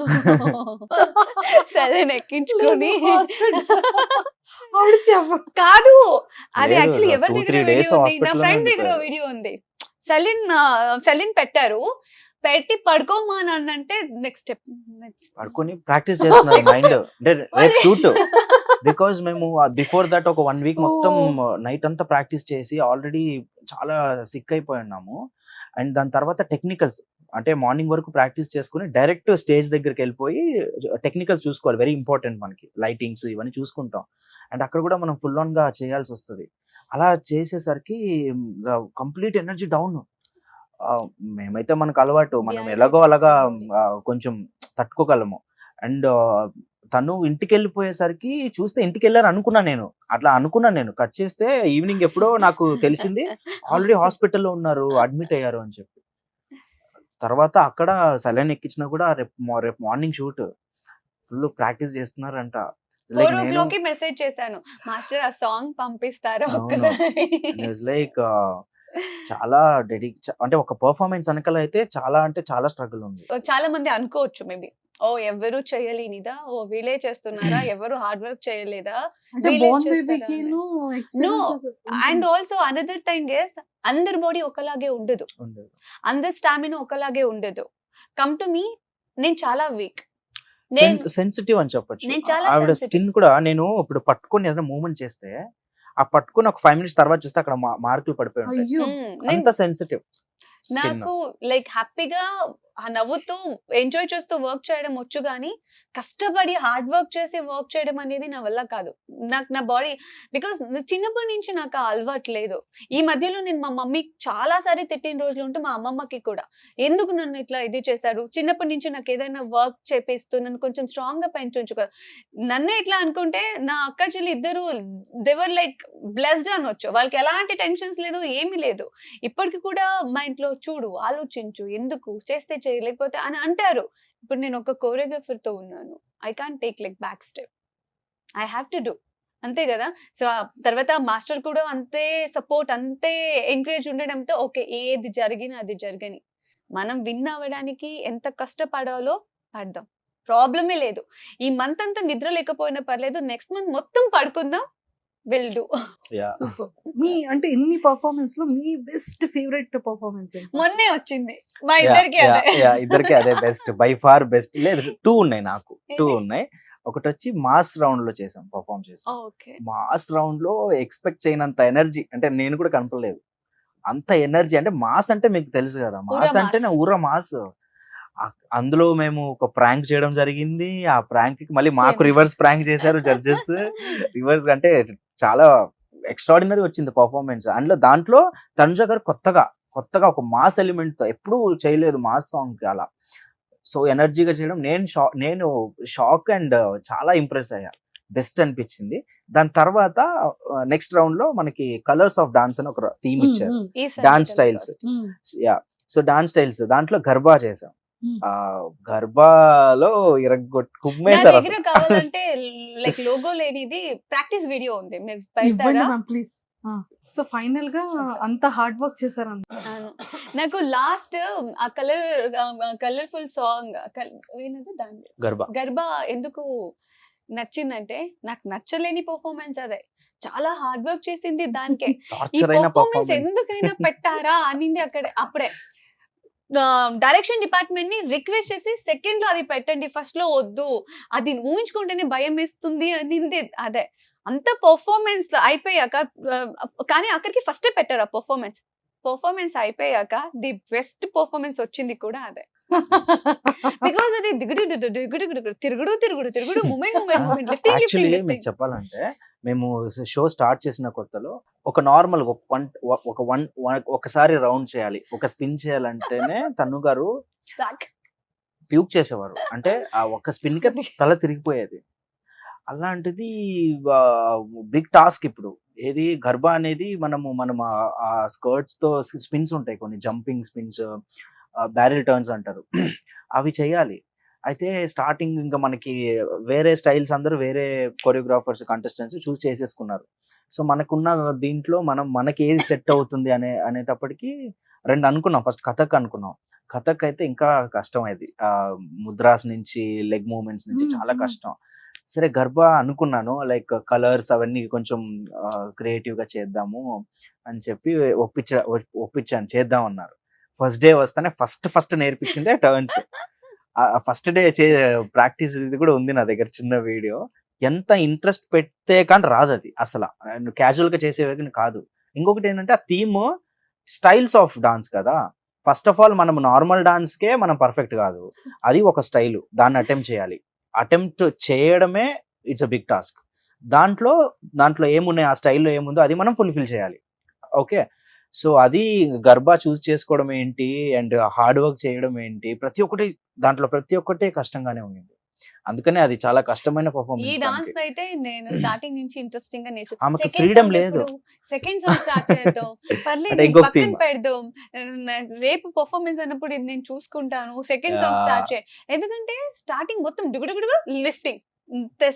సెలైన్ ఎక్కించుకొని. కాదు, అది యాక్చువల్లీ ఎవరి దగ్గర వీడియో ఉంది, నా ఫ్రెండ్ దగ్గర వీడియో ఉంది. సెలిన్ పెట్టారు, పెట్టి పడుకోమానంటే నెక్స్ట్ స్టెప్ పడుకొని ప్రాక్టీస్ చేస్తున్నారు మైండ్. అంటే రేపు షూట్, బికాజ్ మేము బిఫోర్ దట్ ఒక 1 week మొత్తం నైట్ అంతా ప్రాక్టీస్ చేసి ఆల్రెడీ చాలా సిక్ అయిపోయి ఉన్నాము. అండ్ దాని తర్వాత టెక్నికల్స్ అంటే మార్నింగ్ వరకు ప్రాక్టీస్ చేసుకుని డైరెక్ట్ స్టేజ్ దగ్గరికి వెళ్ళిపోయి టెక్నికల్ చూసుకోవాలి, వెరీ ఇంపార్టెంట్ మనకి, లైటింగ్స్ ఇవన్నీ చూసుకుంటాం. అండ్ అక్కడ కూడా మనం ఫుల్ ఆన్ గా చేయాల్సి వస్తుంది. అలా చేసేసరికి కంప్లీట్ ఎనర్జీ డౌన్. మేమైతే మనకు అలవాటు, మనం Yeah, ఎలాగో అలాగా yeah. కొంచెం తట్టుకోగలము. అండ్ తను ఇంటికి వెళ్ళిపోయేసరికి చూస్తే ఇంటికి వెళ్ళారు అనుకున్నా నేను, అట్లా అనుకున్నాను నేను. కట్ చేస్తే ఈవినింగ్ ఎప్పుడో నాకు తెలిసింది ఆల్రెడీ హాస్పిటల్లో ఉన్నారు, అడ్మిట్ అయ్యారు అని చెప్పి. తర్వాత అక్కడ సెలైన్ ఎక్కించినా కూడా రేపు మార్నింగ్ షూట్, ఫుల్ ప్రాక్టీస్ చేస్తున్నారంట. 4 o'clock కి మెసేజ్ చేశాను, మాస్టర్ ఆ సాంగ్ పంపిస్తారా అవును. ఒక్కసారి. లైక్ చాలా అంటే ఒక పర్ఫార్మెన్స్ వెనకాల అయితే చాలా స్ట్రగుల్ ఉంది. చాలా మంది అనుకోవచ్చు మేబీ, ఓ ఎవరు చేయలేనిదా, ఓ వీళ్ళే చేస్తున్నారా, ఎవరు హార్డ్ వర్క్ చేయలేదా. అంటే వీళ్ళే బోర్న్ చేస్తారా బేబీకి experiences and also another thing is, అందరి బాడీ ఒకలాగే ఉండదు, ఉండదు. అందరి స్టామినా ఒకలాగే ఉండదు. కమ్ టు మీ, నేను చాలా వీక్, నేను సెన్సిటివ్ అని చెప్పొచ్చు. నేను చాలా ఆవిడ sensitive. స్కిన్ కూడా, నేను ఇప్పుడు పట్టుకొని ఏదైనా మూవ్మెంట్ చేస్తే ఆ పట్టుకొని ఒక 5 minutes తర్వాత చూస్తే అక్కడ మార్కులు పడిపోయి ఉంటాయి. అయ్యో నేను అంత సెన్సిటివ్ స్కిన్. నాకు లైక్ హ్యాపీగా నవ్వుతూ ఎంజాయ్ చేస్తూ వర్క్ చేయడం వచ్చు, కానీ కష్టపడి హార్డ్ వర్క్ చేసి వర్క్ చేయడం అనేది నా వల్ల కాదు. నాకు నా బాడీ, బికాస్ చిన్నప్పటి నుంచి నాకు ఆ అలవాటు లేదు. ఈ మధ్యలో నేను మా మమ్మీకి చాలా సారి తిట్టిన రోజులు ఉంటే, మా అమ్మమ్మకి కూడా, ఎందుకు నన్ను ఇట్లా ఇది చేశారు, చిన్నప్పటి నుంచి నాకు ఏదైనా వర్క్ చేపిస్తూ నన్ను కొంచెం స్ట్రాంగ్ గా పెంచొచ్చు కదా. నన్నే ఇట్లా అనుకుంటే నా అక్క చెల్లి ఇద్దరు దేవర్ లైక్ బ్లెస్డ్ అనొచ్చు, వాళ్ళకి ఎలాంటి టెన్షన్స్ లేదు, ఏమీ లేదు. ఇప్పటికి కూడా మా ఇంట్లో చూడు, ఆలోచించు, ఎందుకు చేస్తే చేయలేకపోతే అని అంటారు. ఇప్పుడు నేను ఒక కోరియోగ్రఫర్ తో ఉన్నాను, I can't take like back step, I have to do, అంతే కదా. సో తర్వాత మాస్టర్ కూడా అంతే సపోర్ట్, అంతే ఎంకరేజ్ ఉండడంతో ఓకే, ఏది జరిగినా అది జరగని, మనం విన్ అవ్వడానికి ఎంత కష్టపడాలో పడదాం, ప్రాబ్లమే లేదు. ఈ మంత్ అంతా నిద్ర లేకపోయినా పర్లేదు, నెక్స్ట్ మంత్ మొత్తం పడుకుందాం, విల్ డూ. సూపర్. మీ అంటే ఎన్ని పర్ఫార్మెన్స్ లో మీ బెస్ట్ ఫేవరెట్ పర్ఫార్మెన్స్ మొన్నే వచ్చింది మా ఇద్దరికి అదే. ఇద్దరికి అదే బెస్ట్, బై ఫార్ బెస్ట్. లేదు, 2 ఉన్నాయి నాకు, 2 ఉన్నాయి. ఒకటి వచ్చి మాస్ రౌండ్ లో పర్ఫార్మ్ చేసాం. ఓకే, మాస్ రౌండ్ లో ఎక్స్పెక్ట్ చేయనంత ఎనర్జీ, అంటే నేను కూడా కనపడలేదు అంత ఎనర్జీ. అంటే మాస్ అంటే మీకు తెలుసు కదా, మాస్ ఊర అంటేనే మాస్. ఊర మాస్. అందులో మేము ఒక ప్రాంక్ చేయడం జరిగింది. ఆ ప్రాంక్ కి మళ్ళీ మాకు రివర్స్ ప్రాంక్ చేశారు జడ్జెస్. రివర్స్ అంటే చాలా ఎక్స్ట్రాడినరీ వచ్చింది పర్ఫార్మెన్స్. దాంట్లో తనుజ గారు కొత్తగా ఒక మాస్ ఎలిమెంట్ తో, ఎప్పుడూ చేయలేదు మాస్ సాంగ్ అలా. సో ఎనర్జీగా చేయడం, నేను షాక్ అండ్ చాలా ఇంప్రెస్ అయ్యా, బెస్ట్ అనిపించింది. దాని తర్వాత నెక్స్ట్ రౌండ్ లో మనకి కలర్స్ ఆఫ్ డాన్స్ అని ఒక థీమ్ ఇచ్చారు, ఈ dance styles. So dance styles దాంట్లో గర్బా చేసాం. ఆ గర్బాలో నా కుమ్మేశారు దగ్గర అసలు. కావాలంటే లైక్ లోగో లేనిది ప్రాక్టీస్ వీడియో ఉంది, మీరు ఇవ్వండి పెడతారా? Ma'am please. సో ఫైనల్ గా అంత హార్డ్ వర్క్ చేశారు. అవును. నాకు లాస్ట్ ఆ కలర్ఫుల్ సాంగ్ ఏంటంటే దాని గర్బా గర్భ ఎందుకు నచ్చిందంటే, నాకు నచ్చలేని పర్ఫార్మెన్స్ అదే, చాలా హార్డ్ వర్క్ చేసింది దానికే. ఈ టార్చర్ అయిన పర్ఫార్మెన్స్ పర్ఫార్మెన్స్. ఎందుకైనా పెట్టారా అనింది అప్పుడే. డైరెక్షన్ డిపార్ట్మెంట్ ని రిక్వెస్ట్ చేసి, సెకండ్ లో అది పెట్టండి, ఫస్ట్ లో వద్దు, అది ఊహించుకుంటేనే భయం వేస్తుంది అనింది అదే. అంత పర్ఫార్మెన్స్ అయిపోయాక, కానీ అక్కడికి ఫస్ట్ పెట్టారు ఆ పర్ఫార్మెన్స్ అయిపోయాక ది బెస్ట్ పర్ఫార్మెన్స్ వచ్చింది కూడా అదే. బికాస్ అది తిరుగుడు మూమెంట్ యాక్చువల్లీ మీకు చెప్పాలంటే, మేము షో స్టార్ట్ చేసిన కొత్తలో ఒక నార్మల్ ఒకసారి రౌండ్ చేయాలి, ఒక స్పిన్ చేయాలంటేనే తను గారు ప్యూక్ చేసేవారు. అంటే ఆ ఒక స్పిన్ కి తల తిరిగిపోయేది. అలాంటిది బిగ్ టాస్క్. ఇప్పుడు ఏది గర్భా అనేది మనం ఆ స్కర్ట్స్ తో స్పిన్స్ ఉంటాయి, కొన్ని జంపింగ్ స్పిన్స్, బ్యారెల్ టర్న్స్ అంటారు, అవి చేయాలి. అయితే స్టార్టింగ్ ఇంకా మనకి వేరే స్టైల్స్, అందరూ వేరే కొరియోగ్రాఫర్స్, కంటెస్టెంట్స్ చూస్ చేసేసుకున్నారు. సో మనకున్న దీంట్లో మనకి ఏది సెట్ అవుతుంది అనేటప్పటికి 2 అనుకున్నాం. ఫస్ట్ కథక్ అనుకున్నాం. కథక్ అయితే ఇంకా కష్టం, అది ముద్రాస్ నుంచి, లెగ్ మూవ్మెంట్స్ నుంచి చాలా కష్టం. సరే గర్భ అనుకున్నాను, లైక్ కలర్స్ అవన్నీ కొంచెం క్రియేటివ్ గా చేద్దాము అని చెప్పి ఒప్పించాను, చేద్దాం అన్నారు. ఫస్ట్ డే వస్తానే ఫస్ట్ నేర్పించిందే టర్న్స్. ఫస్ట్ డే ప్రాక్టీస్ ఇది కూడా ఉంది నా దగ్గర, చిన్న వీడియో. ఎంత ఇంట్రెస్ట్ పెడితే కానీ రాదు అది అసలు, క్యాజువల్ గా చేసేవి కాదు. ఇంకొకటి ఏంటంటే, ఆ థీమ్ స్టైల్స్ ఆఫ్ డాన్స్ కదా, ఫస్ట్ ఆఫ్ ఆల్ మనం నార్మల్ డాన్స్కే మనం పర్ఫెక్ట్ కాదు, అది ఒక స్టైల్, దాన్ని అటెంప్ట్ చేయాలి. అటెంప్ట్ చేయడమే ఇట్స్ అ బిగ్ టాస్క్. దాంట్లో ఏమున్నాయి, ఆ స్టైల్లో ఏముందో అది మనం ఫుల్ఫిల్ చేయాలి. ఓకే, సో అది గర్భా చూస్ చేసుకోవడం ఏంటి అండ్ హార్డ్ వర్క్ చేయడం ఏంటి, ప్రతి ఒక్కటి కష్టంగానే ఉంది. అందుకనే అది చాలా కష్టమైన ఈ పర్ఫార్మెన్స్. డాన్స్ అయితే నేను స్టార్టింగ్ నుంచి ఇంట్రెస్టింగ్ గా ఆమెకు freedom లేదు. సెకండ్ సాంగ్ స్టార్ట్ చేద్దాం, పర్లేదు అంటే ఇది ఇంకొక పక్కన theme. పెడదాం, రేపు పర్ఫార్మెన్స్ అన్నప్పుడు ఇది నేను చూసుకుంటాను, సెకండ్ సాంగ్ స్టార్ట్ చేయి. ఎందుకంటే స్టార్టింగ్ మొత్తం డుగుడుగుడు లిఫ్టింగ్,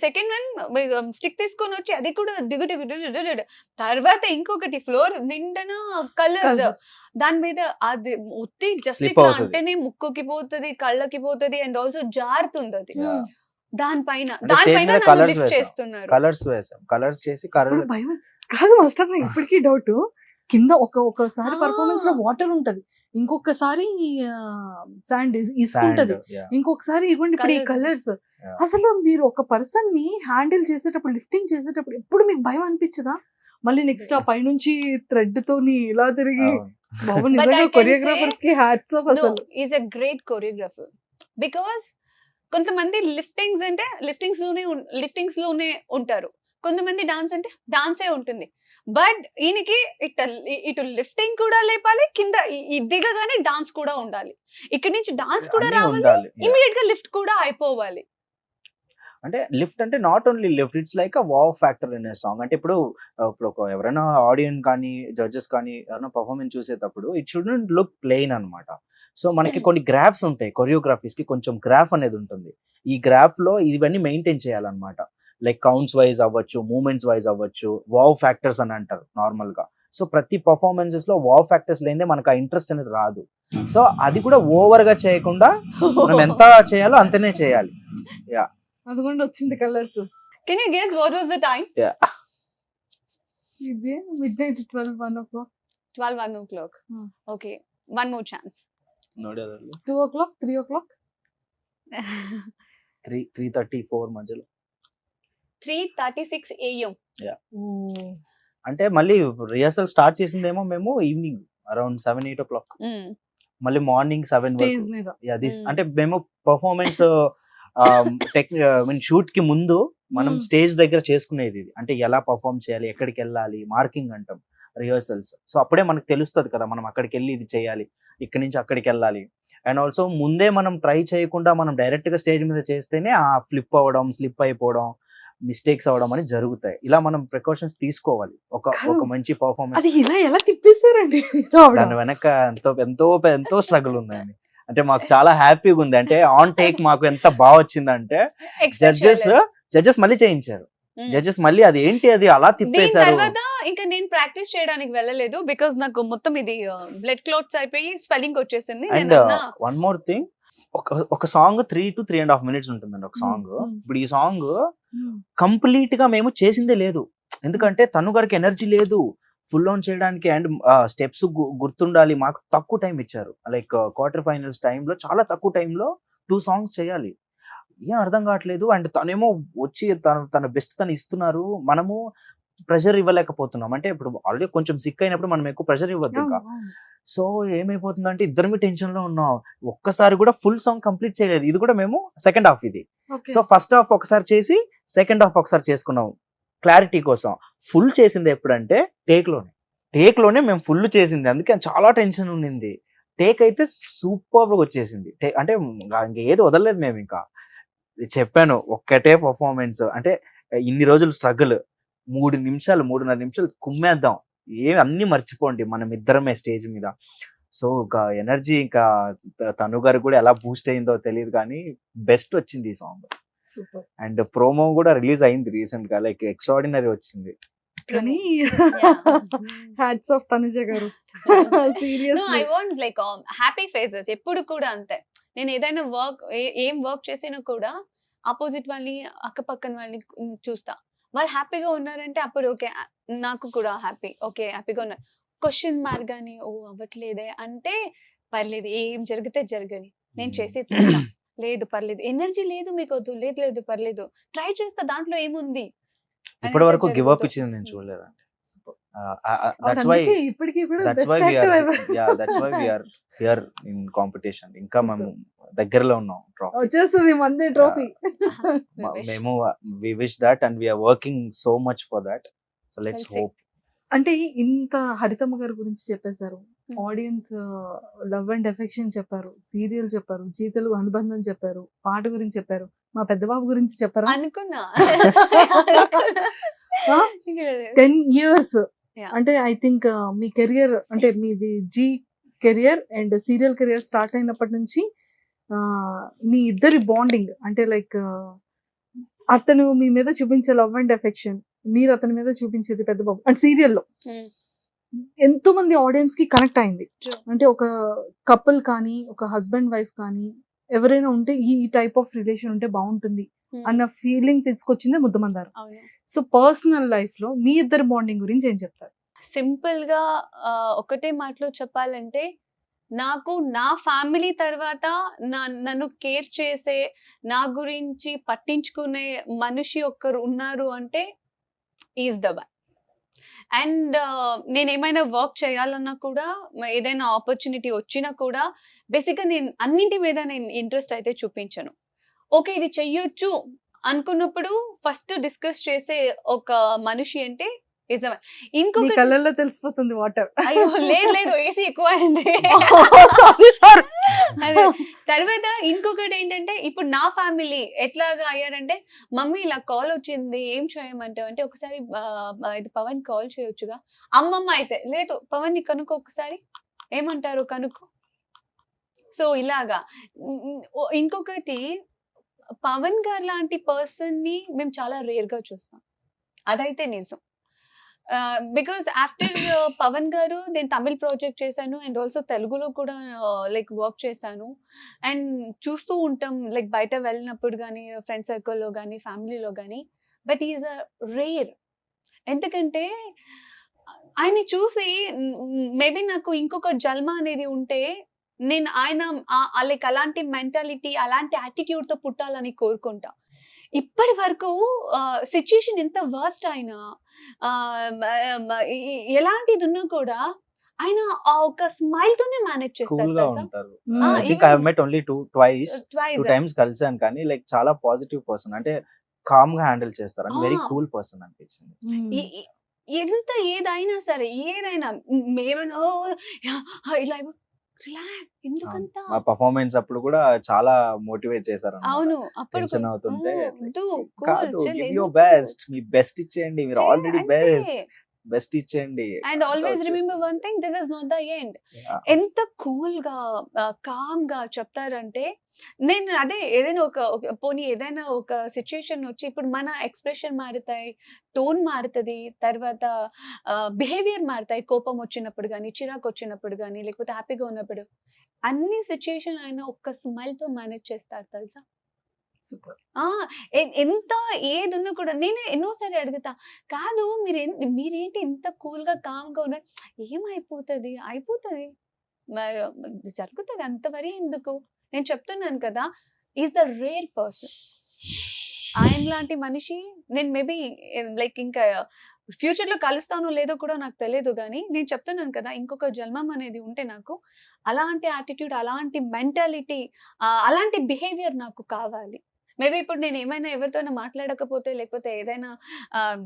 సెకండ్ వన్ స్టిక్ తీసుకొని వచ్చి అది కూడా దిగు దిగు దిగు దిగు దిగు. తర్వాత ఇంకొకటి ఫ్లోర్ నిండన కలర్స్, దాని మీద అది ఉత్తి జస్ట్ Slip ఇట్లా అవుతది. అంటేనే ముక్కుకి పోతుంది, కళ్ళకి పోతుంది, అండ్ ఆల్సో జారుతుంది అది. Yeah. దానిపైన అంటే stage మీద నన్ను colours లిఫ్ట్ వేసాం. చేస్తున్నారు. కలర్స్ వేసాం, కలర్స్ చేసి ఇప్పుడు భయం కాదు మాస్టర్, నాకు ఇప్పటికీ డౌట్. కింద ఒకసారి పర్ఫార్మెన్స్ లో వాటర్ ఉంటది, ఇంకొకసారి శాండ్ ఇసుకుంటది, ఇంకొకసారి ఇవ్వండి ఇప్పుడు ఈ Colours. కలర్స్. Yeah. అసలు మీరు ఒక పర్సన్ ని హ్యాండిల్ చేసేటప్పుడు, లిఫ్టింగ్ చేసేటప్పుడు ఎప్పుడు మీకు భయం అనిపించదా? మళ్ళీ నెక్స్ట్ ఆ పైనుంచి థ్రెడ్ తోని ఇలా తిరిగి బాబు But I నిజంగా can కొరియోగ్రాఫర్స్ కి హ్యాట్స్ ఆఫ్ No, అసలు. Is a great choreographer. Because కొంతమంది లిఫ్టింగ్స్ లోనే ఉంటారు, కొంతమంది డాన్స్ అంటే డాన్సే ఉంటుంది. బట్ ఈయనకి ఇటు లిఫ్టింగ్ కూడా లేపాలి, కింద ఈ దిగగానే డాన్స్ కూడా ఉండాలి, ఇక్కడ నుంచి డాన్స్ కూడా అన్నీ రావాలి, ఉండాలి. Yeah. ఇమీడియట్ గా లిఫ్ట్ కూడా అయిపోవాలి. అంటే లిఫ్ట్ అంటే not only lift, it's like a wow factor in a song. అంటే ఇప్పుడు ఎవరైనా ఆడియన్స్ కానీ జడ్జెస్ కానీ ఎవరైనా పర్ఫార్మెన్స్ చూసేటప్పుడు ఇట్ షుడెంట్ లుక్ ప్లెయిన్ అన్నమాట. సో మనకి కొన్ని గ్రాఫ్స్ ఉంటాయి, కొరియోగ్రఫీస్ కి కొంచెం గ్రాఫ్ అనేది ఉంటుంది. ఈ గ్రాఫ్ లో ఇవన్నీ మెయింటైన్ చేయాలన్నమాట. లైక్ కౌంట్స్ వైజ్ అవ్వచ్చు, మూమెంట్స్ వైజ్ అవ్వచ్చు, వావ్ ఫ్యాక్టర్స్ అని అంటారు నార్మల్ గా. సో ప్రతి పర్ఫార్మెన్సెస్ లో వావ్ ఫ్యాక్టర్స్ లేదే మనకు ఆ ఇంట్రెస్ట్ అనేది రాదు. సో అది కూడా ఓవర్ గా చేయకుండా మనం ఎంత చేయాలో అంతనే చేయాలి. యా, అదిగోండి వచ్చింది colours. Can you guess what was the time? ఇది midnight 12, 1 o'clock, 1 o'clock. Okay, one more chance. 2 o'clock, 3 o'clock. 3:34 మధ్యలో. 3:36 AM. అంటే మళ్ళీ రిహర్సల్ స్టార్ట్ చేసిందేమో మేము ఈవినింగ్ అరౌండ్ 7-8 o'clock, మళ్ళీ మార్నింగ్ 7 స్టేజ్ వరకు. మీద. అంటే మేము పర్ఫార్మెన్స్ షూట్ కి ముందు మనం స్టేజ్ దగ్గర చేసుకునేది ఇది. అంటే ఎలా పర్ఫార్మ్ చేయాలి, ఎక్కడికి వెళ్ళాలి, మార్కింగ్ అంటాం, రిహర్సల్స్. సో అప్పుడే మనకు తెలుస్తుంది కదా మనం అక్కడికి వెళ్ళి ఇది చేయాలి, ఇక్కడి నుంచి అక్కడికి వెళ్ళాలి. అండ్ ఆల్సో ముందే మనం ట్రై చేయకుండా మనం డైరెక్ట్ గా స్టేజ్ మీద చేస్తేనే ఆ ఫ్లిప్ అవ్వడం, స్లిప్ అయిపోవడం, మిస్టేక్స్ అవ్వడం అని జరుగుతాయి. ఇలా మనం ప్రికాషన్స్ తీసుకోవాలి ఒక మంచి పర్ఫార్మెన్స్. అది ఇలా ఎలా తిప్పేశారండి? దాని వెనక ఎంతో స్ట్రగుల్ ఉందండి. అంటే మాకు చాలా హ్యాపీగా ఉంది. అంటే ఆన్ టేక్ మాకు ఎంత బాగా వచ్చిందంటే జడ్జెస్ మళ్ళీ చేయించారు. జడ్జెస్ మళ్ళీ అది ఏంటి అది అలా దీని తిప్పేశారు. తర్వాత ఇంకా నేను ప్రాక్టీస్ చేయడానికి వెళ్ళలేదు, బికాస్ నాకు మొత్తం ఇది బ్లడ్ క్లాట్స్ అయిపోయి స్వెల్లింగ్ వచ్చేసింది. అండ్ వన్ మోర్ థింగ్, ఒక సాంగ్ 3 to 3.5 minutes ఉంటుందండి ఒక సాంగ్. ఇప్పుడు ఈ సాంగ్ కంప్లీట్ గా మేము చేసిందే లేదు, ఎందుకంటే తను గారికి ఎనర్జీ లేదు ఫుల్ ఆన్ చేయడానికి. అండ్ స్టెప్స్ గుర్తుండాలి. మాకు తక్కువ టైం ఇచ్చారు, లైక్ క్వార్టర్ ఫైనల్స్ టైంలో చాలా తక్కువ టైంలో 2 songs చేయాలి. ఏం అర్థం కావట్లేదు. అండ్ తనేమో వచ్చి తన బెస్ట్ తను ఇస్తున్నారు, మనము ప్రెషర్ ఇవ్వలేకపోతున్నాం. అంటే ఇప్పుడు ఆల్రెడీ కొంచెం సిక్ అయినప్పుడు మనం ఎక్కువ ప్రెషర్ ఇవ్వద్దు ఇంకా. సో ఏమైపోతుందంటే ఇద్దరమే టెన్షన్ లో ఉన్నాం. ఒక్కసారి కూడా ఫుల్ సాంగ్ కంప్లీట్ చేయలేదు. ఇది కూడా మేము సెకండ్ హాఫ్ ఇది. సో ఫస్ట్ హాఫ్ ఒకసారి చేసి సెకండ్ హాఫ్ ఒకసారి చేసుకున్నాం క్లారిటీ కోసం. ఫుల్ చేసింది ఎప్పుడంటే టేక్ లోనే మేము ఫుల్ చేసింది, అందుకే చాలా టెన్షన్ ఉండింది. టేక్ అయితే సూపర్ గా వచ్చేసింది. అంటే ఇంకా ఏది వదలలేదు మేము. ఇంకా చెప్పాను ఒక్కటే పర్ఫార్మెన్స్, అంటే ఇన్ని రోజులు స్ట్రగుల్, 3.5 నిమిషాలు కుమ్మేద్దాం, ఏమి అన్ని మర్చిపోండి మనం ఇద్దరమే స్టేజ్ మీద. సో ఇంకా ఎనర్జీ ఇంకా తను గారు కూడా ఎలా బూస్ట్ అయిందో తెలియదు కానీ బెస్ట్ వచ్చింది ఈ సాంగ్. అండ్ ప్రోమో కూడా రిలీజ్ అయింది రీసెంట్ గా, లైక్ ఎక్స్ట్రాడినరీ వచ్చింది. కానీ హ్యాట్స్ ఆఫ్ తనుజ గారు. Seriously I want like happy faces ఎప్పుడు కూడా అంతే. నేను ఏదైనా ఏం వర్క్ చేసినా కూడా ఆపోజిట్ వాళ్ళని అక్కపక్కన వాళ్ళని చూస్తా, వాళ్ళు హ్యాపీగా ఉన్నారంటే అప్పుడు ఓకే నాకు కూడా హ్యాపీగా ఉన్నారు. క్వశ్చన్ మార్క్ గానీ ఓ అవ్వట్లేదే అంటే పర్లేదు, ఏం జరిగితే జరగని, నేను చేసే లేదు పర్లేదు, ఎనర్జీ లేదు మీకు వద్దు, లేదు పర్లేదు, ట్రై చేస్తా, దాంట్లో ఏముంది. ఇప్పటి వరకు గివ్ అప్ ఇచ్చింది నేను చూడలేదండి. దట్స్ వై అందుకే ఇప్పటికీ కూడా that's best why actor ever. That's why we're here in competition. ఇంకా మేము దగ్గరలో ఉన్నాం ట్రాఫీ. వచ్చేస్తుంది మందే ట్రోఫీ. మేము we wish that and we're working so much for that. So let's Well said. Hope. అంటే ఇంత హరితమ్మ గారి గురించి చెప్పేశారు, Hmm. Audience love and affection చెప్పారు, సీరియల్ చెప్పారు, జీ తెలుగు అనుబంధం చెప్పారు, పాట గురించి చెప్పారు, మా పెద్ద బాబు గురించి చెప్పారా? అనుకున్నా ఆ? 10 years Yeah. అంటే ఐ థింక్ మీ కెరియర్ అంటే మీది Zee career and serial career start అయినప్పటి నుంచి మీ ఇద్దరి బాండింగ్ అంటే లైక్ అతను మీ మీద చూపించే లవ్ అండ్ ఎఫెక్షన్, మీరు అతని మీద చూపించేది పెద్ద బాబు అండ్ సీరియల్లో Hmm. ఎంతో మంది ఆడియన్స్ కి కనెక్ట్ అయింది. True. అంటే ఒక కపుల్ కానీ ఒక హస్బెండ్ వైఫ్ కానీ ఎవరైనా ఉంటే ఈ టైప్ ఆఫ్ రిలేషన్ ఉంటే బాగుంటుంది Hmm. అన్న ఫీలింగ్ తీసుకొచ్చిందే ముద్దమందారం. అవును. సో పర్సనల్ లైఫ్ లో మీ ఇద్దరు బాండింగ్ గురించి ఏం చెప్తారు? సింపుల్ గా ఒకటే మాటలో చెప్పాలంటే నాకు నా ఫ్యామిలీ తర్వాత నన్ను కేర్ చేసే, నా గురించి పట్టించుకునే మనిషి ఒక్కరు ఉన్నారు అంటే ఈజ్ ద వన్. అండ్ నేను ఏమైనా వర్క్ చేయాలన్నా కూడా, ఏదైనా ఆపర్చునిటీ వచ్చినా కూడా బేసిక్గా నేను అన్నింటి మీద నేను ఇంట్రెస్ట్ అయితే చూపించను. ఓకే ఇది చెయ్యొచ్చు అనుకున్నప్పుడు ఫస్ట్ డిస్కస్ చేసే ఒక మనిషి అంటే ఈజ్ ద వన్. మీ ఇంకొక కళ్ళల్లో తెలిసిపోతుంది వాటర్. అయ్యో లేదు ఏసీ ఎక్కువ అయింది. అదే. తర్వాత ఇంకొకటి ఏంటంటే ఇప్పుడు నా ఫ్యామిలీ ఎట్లాగా అయ్యారంటే, మమ్మీ ఇలా కాల్ వచ్చింది ఏం చేయమంటావు అంటే, ఒకసారి ఇది పవన్ కాల్ చేయొచ్చుగా. అమ్మమ్మ అయితే లేదు పవన్ ని కనుక్కో ఒకసారి, ఏమంటారు కనుక్కో. సో ఇలాగా ఇంకొకటి పవన్ గారు లాంటి పర్సన్ ని మేము చాలా రేర్ గా చూస్తాం, అదైతే నిజం. బికాస్ ఆఫ్టర్ పవన్ గారు నేను తమిళ్ ప్రాజెక్ట్ చేశాను అండ్ ఆల్సో తెలుగులో కూడా లైక్ వర్క్ చేశాను. అండ్ చూస్తూ ఉంటాం లైక్ బయట వెళ్ళినప్పుడు కానీ, ఫ్రెండ్ సర్కిల్లో కానీ, ఫ్యామిలీలో కానీ. But is a rare. ఎందుకంటే ఆయన్ని చూసి మేబీ నాకు ఇంకొక జన్మ అనేది ఉంటే నేను ఆయన లైక్ అలాంటి మెంటాలిటీ, అలాంటి యాటిట్యూడ్ తో పుట్టాలని కోరుకుంటా. ఇప్పటి వరకు సిచ్యుయేషన్ ఎంత వర్స్ట్ అయినా, ఎలాంటిది ఉన్నా కూడా ఆయన ఆ ఒక స్మైల్ తోనే మేనేజ్ చేస్తారు కూల్ గా తెలుసా. ఉంటారు. Ah, I think I have met only twice Twice. Times కలిసాను, కానీ లైక్ చాలా పాజిటివ్ పర్సన్. అంటే కామ్ గా హ్యాండిల్ చేస్తారు అని వెరీ Ah. కూల్ పర్సన్ అనిపించింది. ఎంత ఏదైనా సరే, ఏదైనా మేమైనా ఇలా రిలాక్స్ ఎందుకంత. మా పర్ఫార్మెన్స్ అప్పుడు కూడా చాలా మోటివేట్ చేశారు. అవును అప్పుడు టెన్షన్ అవుతుంటే cool give your best, me best ఇచ్చేయండి, మీరు ఆల్రెడీ బెస్ట్ ఇచ్చేయండి. And always remember one thing, this is not the end. ఎంత కూల్ గా కామ్ గా చెప్తారంటే, నేను అదే ఏదైనా పోనీ ఏదైనా ఒక సిచ్యుయేషన్ వచ్చి ఇప్పుడు మన ఎక్స్ప్రెషన్ మారుతాయి, టోన్ మారుతుంది, తర్వాత బిహేవియర్ మారుతాయి. కోపం వచ్చినప్పుడు కానీ, చిరాకు వచ్చినప్పుడు కానీ, లేకపోతే హ్యాపీగా ఉన్నప్పుడు, అన్ని సిచ్యుయేషన్ ఆయన ఒక్క స్మైల్ తో మేనేజ్ చేస్తారు తెలుసా. సూపర్. ఎంత ఏది ఉన్నా కూడా నేనే ఎన్నోసారి అడుగుతా, కాదు మీరేంటి ఇంత కూల్ గా కామ్ గా ఉన్నారు, ఏమైపోతుంది అయిపోతుంది జరుగుతుంది అంత వరీ ఎందుకు. నేను చెప్తున్నాను కదా, ఈజ్ ద రేర్ పర్సన్. ఆయన లాంటి మనిషి నేను మేబీ లైక్ ఇంకా ఫ్యూచర్ లో కలుస్తానో లేదో కూడా నాకు తెలియదు, కానీ నేను చెప్తున్నాను కదా, ఇంకొక జన్మం అనేది ఉంటే నాకు అలాంటి యాటిట్యూడ్, అలాంటి మెంటాలిటీ, అలాంటి బిహేవియర్ నాకు కావాలి. మేబీ ఇప్పుడు నేను ఏమైనా ఎవరితోనైనా మాట్లాడకపోతే, లేకపోతే ఏదైనా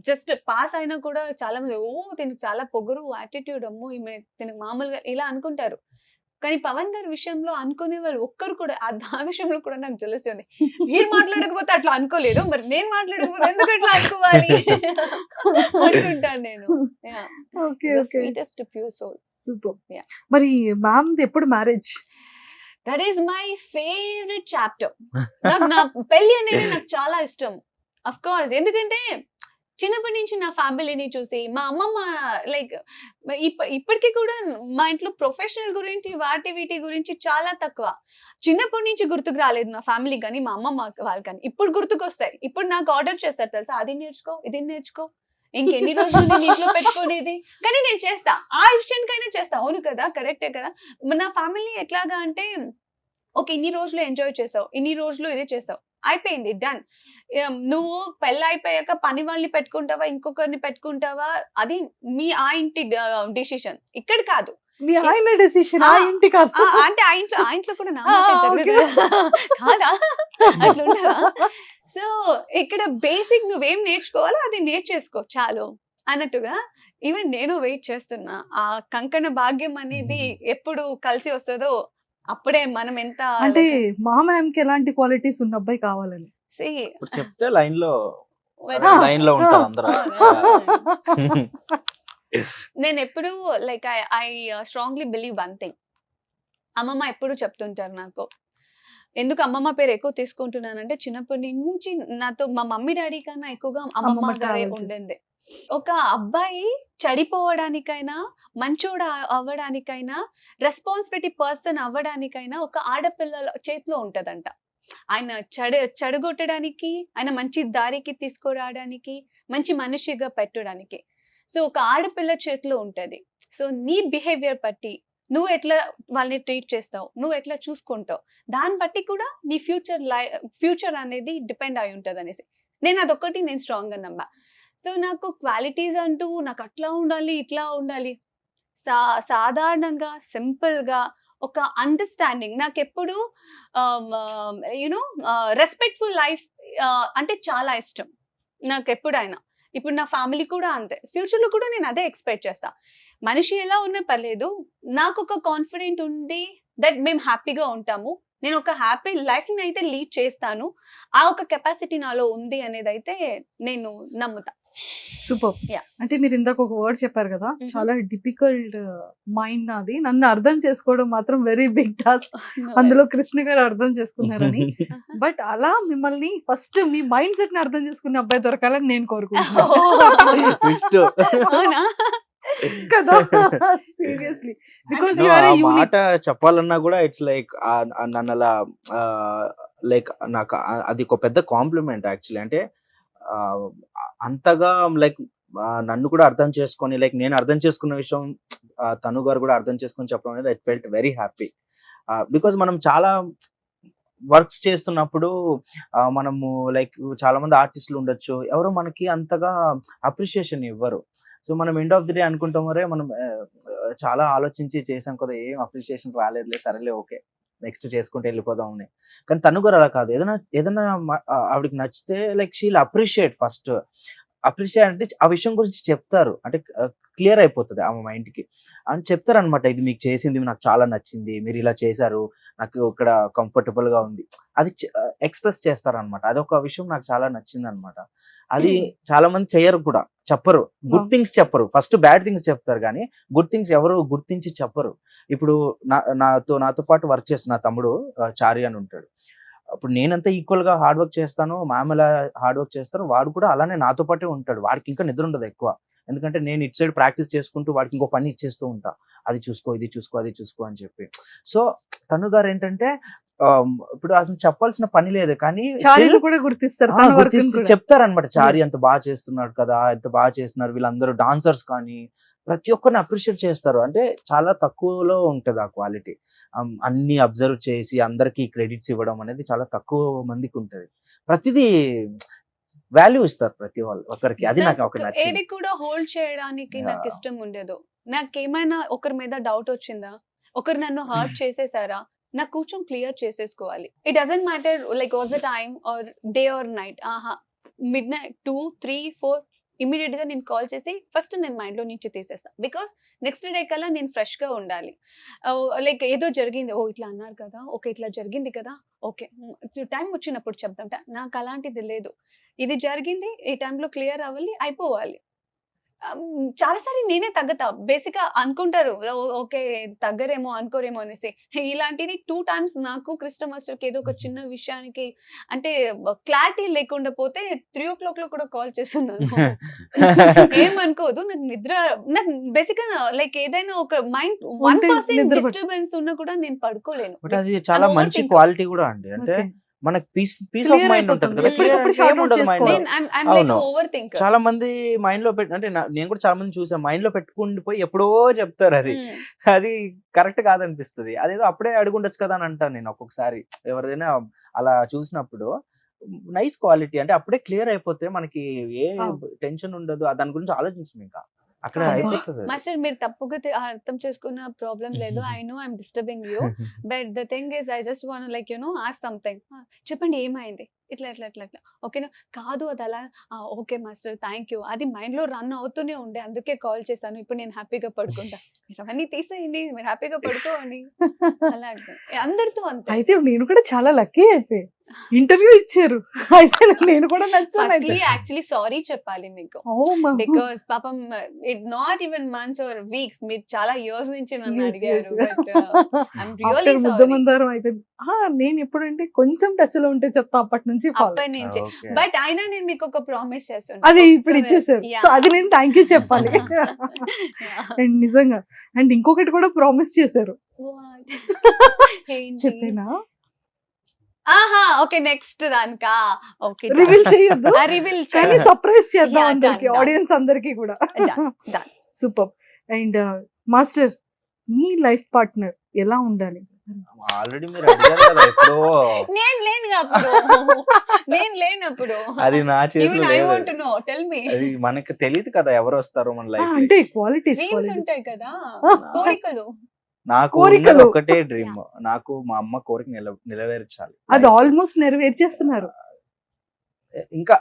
జస్ట్ పాస్ అయినా కూడా చాలా మంది దీనికి చాలా పొగరు, యాటిట్యూడ్, అమ్మో ఈమె దీనికి మామూలుగా ఇలా అనుకుంటారు. కానీ పవన్ గారి విషయంలో అనుకునే వాళ్ళు ఒక్కరు కూడా ఆ విషయంలో కూడా నాకు జెలసీ ఉంది. మీరు మాట్లాడకపోతే అట్లా అనుకోలేదు, మరి నేను మాట్లాడకపోతే ఎందుకు అట్లా అనుకోవాలి అనుకుంటాను నేను. Okay okay, sweetest pure soul. Super. Yeah. మరి మ్యామ్ ఎప్పుడు marriage? That is my favourite chapter. నాకు నా పెళ్లి అనేది నాకు చాలా ఇష్టం. అఫ్ కోర్స్, ఎందుకంటే చిన్నప్పటి నుంచి నా ఫ్యామిలీని చూసి మా అమ్మమ్మ లైక్ ఇప్పటికీ కూడా మా ఇంట్లో ప్రొఫెషనల్ గురించి వీటి గురించి చాలా తక్కువ. చిన్నప్పటి నుంచి గుర్తుకు రాలేదు నా ఫ్యామిలీ కానీ, మా అమ్మమ్మ వాళ్ళు కానీ. ఇప్పుడు గుర్తుకొస్తాయి. ఇప్పుడు నాకు ఆర్డర్ చేస్తారు తెలుసా, అది నేర్చుకో, ఇది నేర్చుకో, ఇంకెన్ని రోజులు నేను ఇంట్లో పెట్టుకునేది. కానీ నేను చేస్తా, ఆ విషయానికైనా చేస్తా. అవును కదా, కరెక్టే కదా. నా ఫ్యామిలీ ఎట్లాగా అంటే, ఓకే ఇన్ని రోజులు ఎంజాయ్ చేసావు, ఇన్ని రోజులు ఇది చేసావు, అయిపోయింది, డన్. నువ్వు పెళ్ళి అయిపోయాక పని వాళ్ళని పెట్టుకుంటావా, ఇంకొకరిని పెట్టుకుంటావా, అది ఆ ఇంటి డిసిషన్, ఇక్కడ కాదు. మీ ఆయన డెసిషన్, ఆ ఇంటి కాదు. అంటే ఆ ఇంట్లో కూడా నా మాటే జరగదు కాదా, అట్లా ఉండదా? సో ఇక్కడ బేసిక్ నువ్వేం నేర్చుకోవాలో అది నేర్చేసుకో చాలు అన్నట్టుగా. ఈవెన్ నేను వెయిట్ చేస్తున్నా ఆ కంకణ భాగ్యం అనేది ఎప్పుడు కలిసి వస్తుందో అప్పుడే మనం ఎంత అంటే మా మ్యామ్కి ఎలాంటి క్వాలిటీస్ ఉన్న అబ్బాయి కావాలని. ఇప్పుడు చెప్తే లైన్ లో ఉంటారు అందరూ. నేను ఎప్పుడు like I strongly believe one thing. అమ్మమ్మ ఎప్పుడు చెప్తుంటారు నాకు, ఎందుకు అమ్మమ్మ పేరు ఎక్కువ తీసుకుంటున్నానంటే చిన్నప్పటి నుంచి నాతో మా మమ్మీ డాడీ కన్నా ఎక్కువగా అమ్మమ్మ గారే ఉండింది. ఒక అబ్బాయి చెడిపోవడానికైనా, మంచోడు అవ్వడానికైనా, రెస్పాన్సిబిలిటీ పర్సన్ అవ్వడానికైనా ఒక ఆడపిల్ల చేతిలో ఉంటదంట. ఆయన చెడగొట్టడానికి, ఆయన మంచి దారికి తీసుకురావడానికి, మంచి మనిషిగా పెట్టడానికి. సో ఒక ఆడపిల్ల చేతిలో ఉంటది. సో నీ బిహేవియర్ బట్టి నువ్వు ఎట్లా వాళ్ళని ట్రీట్ చేస్తావు, నువ్వు ఎట్లా చూసుకుంటావు, దాన్ని బట్టి కూడా నీ ఫ్యూచర్ అనేది డిపెండ్ అయి ఉంటుంది అనేసి నేను అదొక్కటి నేను స్ట్రాంగ్ గా నమ్మా. సో నాకు క్వాలిటీస్ అంటూ నాకు అట్లా ఉండాలి ఇట్లా ఉండాలి, సాధారణంగా సింపుల్ గా ఒక అండర్స్టాండింగ్. నాకు ఎప్పుడు యూనో రెస్పెక్ట్ఫుల్ లైఫ్ అంటే చాలా ఇష్టం నాకు ఎప్పుడైనా. ఇప్పుడు నా ఫ్యామిలీ కూడా అంతే, ఫ్యూచర్ లో కూడా నేను అదే ఎక్స్పెక్ట్ చేస్తా. మనిషి ఎలా ఉన్నా పర్లేదు, నాకు ఒక కాన్ఫిడెంట్ ఉంది దట్ మేము హ్యాపీగా ఉంటాము, నేను ఒక హ్యాపీ లైఫ్ ని అయితే లీడ్ చేస్తాను, ఆ ఒక కెపాసిటీ నాలో ఉంది అనేది అయితే నేను నమ్ముతా. సూపర్. అంటే మీరు ఇందాక ఒక వర్డ్ చెప్పారు కదా, చాలా డిఫికల్ట్ మైండ్ నాది, నన్ను అర్థం చేసుకోవడం మాత్రం వెరీ బిగ్ టాస్క్. అందులో కృష్ణ గారు అర్థం చేసుకున్నారని. బట్ అలా మిమ్మల్ని ఫస్ట్ మీ మైండ్ సెట్ ని అర్థం చేసుకునే అబ్బాయి దొరకాలని నేను కోరుకుంటున్నాను కదా. Seriously, because you are a unique. మాట చెప్పాలన్నా కూడా ఇట్స్ లైక్ నన్ను అలా లైక్ నాకు అది ఒక పెద్ద కాంప్లిమెంట్ యాక్చువల్లీ. అంటే అంతగా లైక్ నన్ను కూడా అర్థం చేసుకొని, లైక్ నేను అర్థం చేసుకున్న విషయం తను గారు కూడా అర్థం చేసుకొని చెప్పడం అనేది I felt very happy. Because మనం చాలా వర్క్స్ చేస్తున్నప్పుడు మనము లైక్ చాలా మంది ఆర్టిస్టులు ఉండొచ్చు, ఎవరు మనకి అంతగా అప్రిషియేషన్ ఇవ్వరు. సో మనం ఎండ్ ఆఫ్ ది డే అనుకుంటాం, మరే మనం చాలా ఆలోచించి చేసాం కదా, ఏం అప్రిషియేషన్ రాలేదులే, సరేలే ఓకే నెక్స్ట్ చేసుకుంటూ వెళ్ళిపోదాం అని. కానీ తను కూడా అలా కాదు, ఏదైనా ఆవిడకి నచ్చితే like she'll appreciate. First appreciate అంటే ఆ విషయం గురించి చెప్తారు, అంటే క్లియర్ అయిపోతుంది ఆమె మైండ్కి అని చెప్తారు అనమాట. ఇది మీకు చేసింది నాకు చాలా నచ్చింది, మీరు ఇలా చేశారు, నాకు ఇక్కడ కంఫర్టబుల్ గా ఉంది, అది ఎక్స్ప్రెస్ చేస్తారు అనమాట. అదొక విషయం నాకు చాలా నచ్చింది అనమాట. అది చాలా మంది చెయ్యరు కూడా, చెప్పరు, గుడ్ థింగ్స్ చెప్పరు, ఫస్ట్ బ్యాడ్ థింగ్స్ చెప్తారు కానీ గుడ్ థింగ్స్ ఎవరు గుర్తించి చెప్పరు. ఇప్పుడు నాతో పాటు వర్క్ చేస్తున్న తమ్ముడు చారి అని ఉంటాడు. అప్పుడు నేనంతా ఈక్వల్ గా హార్డ్ వర్క్ చేస్తాను, మ్యామ్ ఎలా హార్డ్ వర్క్ చేస్తారు, వాడు కూడా అలానే నాతో పాటే ఉంటాడు. వాడికి ఇంకా నిద్ర ఉండదు ఎక్కువ, ఎందుకంటే నేను ఇటు సైడ్ ప్రాక్టీస్ చేసుకుంటూ వాడికి ఇంకో పని ఇచ్చేస్తూ ఉంటా, అది చూసుకో ఇది చూసుకో అది చూసుకో అని చెప్పి. సో తను గారు ఏంటంటే ఇప్పుడు అసలు చెప్పాల్సిన పని లేదు కానీ కూడా గుర్తిస్తారు, చెప్తారనమాట. చారి అంత బాగా చేస్తున్నాడు కదా, ఎంత బాగా చేస్తున్నారు వీళ్ళందరూ డాన్సర్స్ కానీ ప్రతి ఒక్కరిని అప్రిషియేట్ చేస్తారు. అంటే చాలా తక్కువలో ఉంటది ఆ క్వాలిటీ. అన్ని అబ్జర్వ్ చేసి అందరికి క్రెడిట్స్ ఇవ్వడం అనేది చాలా తక్కువ మందికి ఉంటది. ప్రతిదీ వాల్యూ ఇస్తారు ప్రతి వాళ్ళు ఒకరికి, అది నాకు ఒక నచ్చింది. ఏది కూడా హోల్డ్ చేయడానికి నాకు ఇష్టం ఉండదు. నాకేమైనా ఒకరి మీద డౌట్ వచ్చిందా, ఒకరు నన్ను హర్ట్ చేసేసారా, నాకు కొంచెం క్లియర్ చేసేసుకోవాలి. It doesn't matter like what's the time or day or night, midnight 2, 3, 4 immediate గా నేను కాల్ చేసి ఫస్ట్ నేను మైండ్ లో నుంచి తీసేస్తాను. బికాస్ నెక్స్ట్ డే కల్లా నేను ఫ్రెష్ గా ఉండాలి. లైక్ ఏదో జరిగింది, ఓ ఇట్లా అన్నారు కదా, ఓకే ఇట్లా జరిగింది కదా, ఓకే టైం వచ్చినప్పుడు చెప్తాం. నాకు అలాంటిది లేదు, ఇది జరిగింది ఈ టైంలో క్లియర్ అవ్వాలి, అయిపోవాలి. చాలాసారి నేనే తగ్గతా. బేసిక్ గా అనుకుంటారు ఓకే తగ్గరేమో అనుకోరేమో అనేసి. ఇలాంటిది 2 times నాకు కృష్ణ మాస్టర్ కి ఏదో ఒక చిన్న విషయానికి అంటే క్లారిటీ లేకుండా పోతే 3 o'clock లో కూడా కాల్ చేస్తున్నాను. ఏమనుకోదు, నాకు నిద్ర, నాకు బేసిక్ గా లైక్ ఏదైనా ఒక మైండ్ 1% డిస్టర్బెన్స్ ఉన్నా కూడా నేను పడుకోలేను. అది చాలా మంచి క్వాలిటీ కూడా అండి. అంటే మనకి పీస్ ఆఫ్ మైండ్ ఉంటుంది కదా. చాలా మంది మైండ్ లో అంటే నేను కూడా చాలా మంది చూసాను, మైండ్ లో పెట్టుకుండిపోయి ఎప్పుడో చెప్తారు, అది కరెక్ట్ కాదనిపిస్తుంది. అదేదో అప్పుడే అడుగుండొచ్చు కదా అని అంటాను నేను ఒక్కొక్కసారి. ఎవరైనా అలా చూసినప్పుడు నైస్ క్వాలిటీ. అంటే అప్పుడే క్లియర్ అయిపోతే మనకి ఏ అవును. టెన్షన్ ఉండదు. దాని గురించి ఆలోచించం ఇంకా. అక్కడ అదే. అయిపోతది అది. మాస్టర్ మీరు తప్పుగా అర్థం చేసుకున్న ప్రాబ్లం లేదు. I know I'm disturbing you. But the thing is I just want like ask something. చెప్పండి ఏమైంది? ఇట్లా ఇట్లా ఇట్లా ఇట్లా ఓకేనా? కాదు అది అలా ఓకే మాస్టర్ థ్యాంక్ యూ. అది మైండ్లో రన్ అవుతూనే ఉండే, అందుకే కాల్ చేశాను. ఇప్పుడు నేను హ్యాపీగా పడుకుంటా. మీరు అవన్నీ తీసేయండి, మీరు హ్యాపీగా పడుకోండి. అలాగే అందరితో అంతే. అయితే నేను కూడా చాలా లక్కీ అయితే ఇంటర్వ్యూ ఇచ్చారు. అయితే నేను కూడా నచ్చాను అయితే. ఫస్ట్లీ యాక్చువల్లీ సారీ చెప్పాలి మీకు. బికాస్ పాపం it not even months or weeks, మీరు చాలా ఇయర్స్ నుంచి నన్ను అడిగారు. But I'm really sorry. Muddamandaram అయిపోయింది. నేను ఎప్పుడంటే కొంచెం టచ్ లో ఉంటే చెప్తా, అప్పటి నుంచి follow. అప్పటి నుంచి. ఓకే. బట్ అయినా నేను మీకు ఒక ప్రామిస్ చేస్తాను. అది ఇప్పుడు ఇచ్చేసారు. సో అది నేను థ్యాంక్ యూ చెప్పాలి. అండ్ నిజంగా అండ్ ఇంకొకటి కూడా ప్రామిస్ చేశారు. చెప్పేనా? ఆహా ఓకే నెక్స్ట్ దానికా ఓకే రివీల్ చేయొద్దు, రివీల్ కానీ సర్ప్రైజ్ చేద్దాం Yeah, అందరికి, done. ఆడియన్స్ అందరికి కూడా. done. Super. And master, me life partner ఎలా ఉండాలి? ఆల్రెడీ మీరు అడిగారు కదా ఎప్పుడో. నేను లేను అప్పుడు, నేను లేనప్పుడు. అది నా చేతిలో ఈవెన్ ఐ లేదు. Want to know, tell me. అది మనకి తెలియదు కదా ఎవరు వస్తారో మన లైఫ్. అంటే క్వాలిటీస్ డ్రీమ్స్ ఉంటాయి కదా, కోరికలు. నాకు కోరికలు. ఉన్నది ఒకటే డ్రీమ్. నాకు మా అమ్మ కోరిక నెరవేర్చాలి. అది ఆల్మోస్ట్ నెరవేర్చేస్తున్నారు. ఇంకా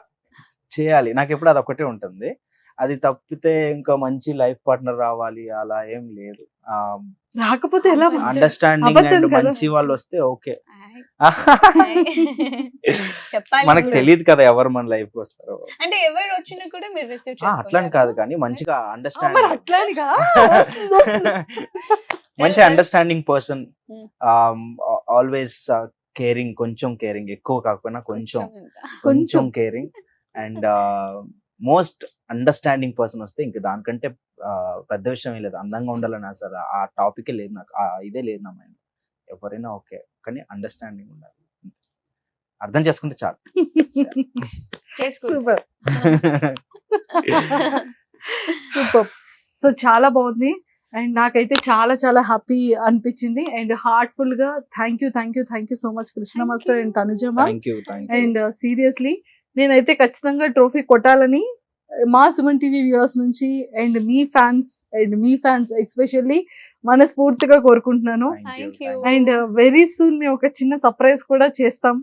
చేయాలి. నాకు ఎప్పుడు అది ఒకటే ఉంటుంది. అది తప్పితే ఇంకా మంచి లైఫ్ పార్ట్నర్ రావాలి అలా ఏం లేదు. రాకపోతే ఎలా? అండర్స్టాండింగ్ అబద్ధం అండ్ కదా. మంచి వాళ్ళు వస్తే ఓకే. చెప్పాలి మనకు ఇప్పుడు. తెలియదు కదా ఎవరు మన లైఫ్ కి వస్తారో. అంటే ఎవరు వచ్చినా కూడా మీరు రిసీవ్ అట్లని కాదు కానీ మంచిగా మరి అండర్స్టాండింగ్, అట్లానిగా మంచి understanding person, Hmm. Always caring, కొంచెం కేరింగ్, ఎక్కువ కాకపోయినా కొంచెం కొంచెం. Caring and most understanding person వస్తే ఇంకా దానికంటే పెద్ద విషయం లేదు. అందంగా ఉండాలని అసలు ఆ టాపికే లేదు నాకు, ఇదే లేదు నా మైండ్. ఎవరైనా ఓకే కానీ అండర్స్టాండింగ్ ఉండాలి, అర్థం చేసుకుంటే చాలు. చేసుకుంటా. Super super. సో చాలా బాగుంది అండ్ నాకైతే చాలా చాలా హ్యాపీ అనిపించింది. అండ్ హార్ట్ఫుల్ గా thank you so much Krishna Thank master you. And తనుజమ్మ. Thank you. అండ్ సీరియస్లీ నేనైతే ఖచ్చితంగా ట్రోఫీ కొట్టాలని మా సుమన్ టీవీ వ్యూవర్స్ నుంచి అండ్ మీ ఫ్యాన్స్ ఎస్పెషల్లీ మనస్ఫూర్తిగా కోరుకుంటున్నాను. Thank you. And very soon మేము ఒక చిన్న సర్ప్రైజ్ కూడా చేస్తాం.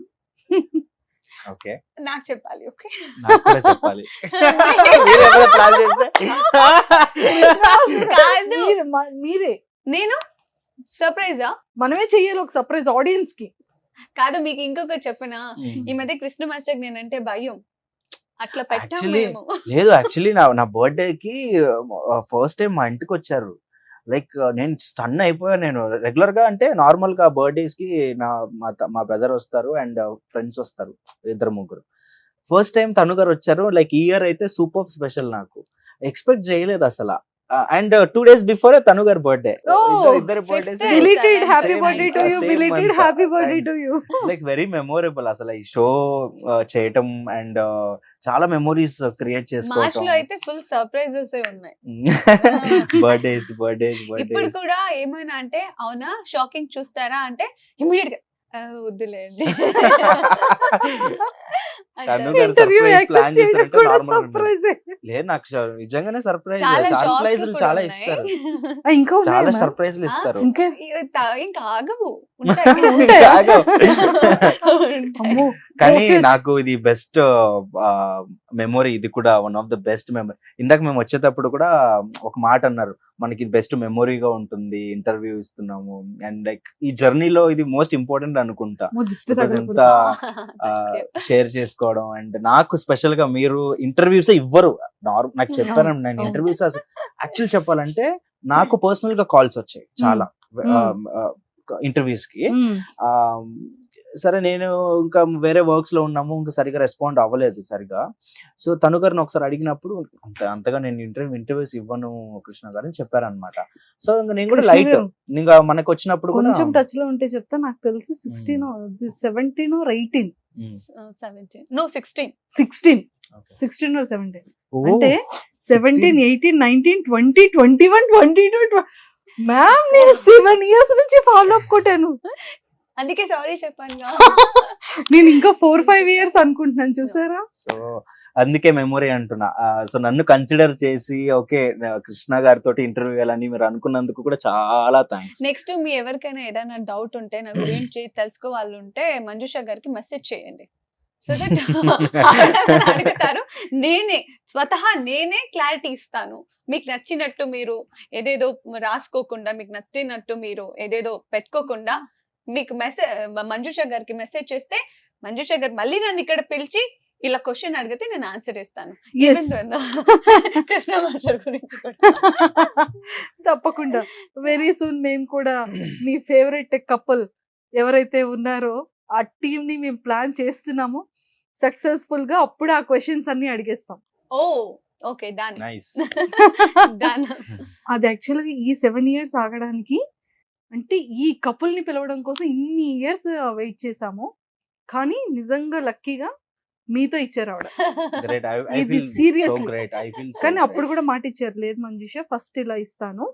ఓకే, నాకు చెప్పాలి. ఓకే నాకు కూడా చెప్పాలి. మీరు ఏమైనా ప్లాన్ చేస్తే కాదు. మీరే నేను సర్ప్రైజా? మనమే చెయ్యాలి ఒక సర్ప్రైజ్ ఆడియన్స్ కి. కాదు, మీకు ఇంకొకటి చెప్పనా? ఈ మధ్య కృష్ణ మాస్టర్ నేనంటే భయం, అట్లా పెట్టాము Actually, మేము. లేదు యాక్చువల్లీ నా బర్త్డే కి ఫస్ట్ టైం మా ఇంటికి వచ్చారు. లైక్ నేను స్టన్ అయిపోయాను. నేను రెగ్యులర్ గా అంటే నార్మల్ గా బర్త్డేస్ కి మా బ్రదర్ వస్తారు అండ్ ఫ్రెండ్స్ వస్తారు, 2-3. ఫస్ట్ టైం తను గారు వచ్చారు. లైక్ ఈ ఇయర్ అయితే సూపర్ స్పెషల్. నాకు ఎక్స్పెక్ట్ చేయలేదు అసలు. అండ్ 2 days బిఫోర్ తను గారి బర్త్డే. Oh, ఇద్దరు birthdays fifth. Belated happy Same birthday to month, you. same Belated month. happy birthday Thanks. to you. Like very memorable అసలు ఈ షో చేయటం అండ్ చాలా మెమొరీస్ క్రియేట్ మార్చ్ చేసుకోవటం. లో అయితే ఫుల్ సర్ప్రైజెస్ ఉన్నాయి. బర్త్డేస్ ఇప్పుడు కూడా ఏమైనా అంటే అవునా షాకింగ్ చూస్తారా అంటే ఇమీడియట్ గా వద్దులేండి. తను గారు ఇంటర్వ్యూ సర్ప్రైజ్ ప్లాన్ యాక్సెప్ట్ చేయడం చేశారంటే కూడా నార్మల్ సర్ప్రైజ్. లేదు నాకు నిజంగానే సర్ప్రైజ్. చాలా సర్ప్రైజ్లు షాక్స్ చాలా కూడా ఇస్తారు, ఉన్నాయి. ఇంకా చాలా ఉన్నాయా, ma'am? సర్ప్రైజ్లు ఇస్తారు. ఇంకా ఇంకా ఆగవు. ఉంటాయా? ఆగు. అమ్మో, కానీ Perfect. నాకు ఇది బెస్ట్ మెమొరీ. ఇది కూడా one of the best memory. ఇందాక మేము వచ్చేటప్పుడు కూడా ఒక మాట అన్నారు, మనకి ఇది బెస్ట్ మెమొరీగా ఉంటుంది, ఇంటర్వ్యూ ఇస్తున్నాము అండ్ లైక్ ఈ జర్నీలో ఇది మోస్ట్ ఇంపార్టెంట్ అనుకుంటా. అమ్మో, దిష్టి Because తగలకూడదు. ఎంత షేర్ చేసుకోవడం అండ్ నాకు స్పెషల్ గా మీరు ఇంటర్వ్యూస్ ఇవ్వరు. నాకు చెప్పాను, నేను అవును. ఇంటర్వ్యూస్ యాక్చువల్ చెప్పాలంటే నాకు పర్సనల్ గా కాల్స్ వచ్చాయి చాలా ఇంటర్వ్యూస్ కి. మ్మ్. ఆ, సరే నేను ఇంకా వేరే వర్క్స్ లో ఉన్నాము, ఇంకా సరిగా రెస్పాండ్ అవ్వలేదు సరిగా. సో తను గారిని ఒకసారి అడిగినప్పుడు అంతగా నేను ఇంటర్వ్యూస్ ఇవ్వను కృష్ణ గారు అని చెప్పారనమాట. సో ఇంకా నేను కూడా కృష్ణ లైట్, గారు, ఇంకా మనకు వచ్చినప్పుడు కూడా కొంచెం టచ్ లో ఉంటే చెప్తా. నాకు తెలిసి 16 17 or 18. 17 no 16 16 Okay. 16 or 17 ఓ, అంటే 17 18 19 20 21 22 మ్యామ్ నేను 7 years నుంచి ఫాలో అప్ కొట్టాను. అందుకే సారీ చెప్పాను. నేను ఇంకా 4-5 ఇయర్స్ అనుకుంటున్నాను, చూసారా? సో అందుకే మెమొరీ అంటున్నా. సో నన్ను కన్సిడర్ చేసి ఓకే కృష్ణ గారితో ఇంటర్వ్యూ ఇవ్వాలని మీరు అనుకున్నందుకు కూడా చాలా థ్యాంక్స్. నెక్స్ట్ మీ ఎవరికైనా ఏదైనా డౌట్ ఉంటే నా గురించి తెలుసుకోవాలంటే మంజుష గారికి మెసేజ్ చేయండి. సో దట్ అడుగుతారు, స్వతహా నేనే క్లారిటీ ఇస్తాను. మీకు నచ్చినట్టు మీరు ఏదేదో రాసుకోకుండా, మీకు నచ్చినట్టు మీరు ఏదేదో పెట్టుకోకుండా మీకు మంజుష గారికి మెసేజ్ చేస్తే మంజుష గారు మళ్ళీ నన్ను ఇక్కడ పిలిచి ఇలా క్వశ్చన్ అడిగితే నేను ఆన్సర్ ఇస్తాను. కృష్ణ మాస్టర్ గురించి కూడా తప్పకుండా వెరీ సూన్ మేము కూడా మీ ఫేవరెట్ కపుల్ ఎవరైతే ఉన్నారో ఆ టీమ్ ని మేము ప్లాన్ చేస్తున్నాము సక్సెస్ఫుల్ గా. అప్పుడు ఆ క్వశ్చన్స్ అన్ని అడిగేస్తాం. ఓ ఓకే, డన్ నైస్. డన్. అది యాక్చువల్గా ఈ 7 years ఆగడానికి, అంటే ఈ కపుల్ ని పిలవడం కోసం ఇన్ని ఇయర్స్ వెయిట్ చేసాము. కానీ నిజంగా లక్కీగా మీతో ఇచ్చారు ఆవిడ. గ్రేట్. ఇది seriously. కానీ సో అప్పుడు కూడా మాట ఇచ్చారు, లేదు మంజుష ఫస్ట్ ఇలా ఇస్తాను,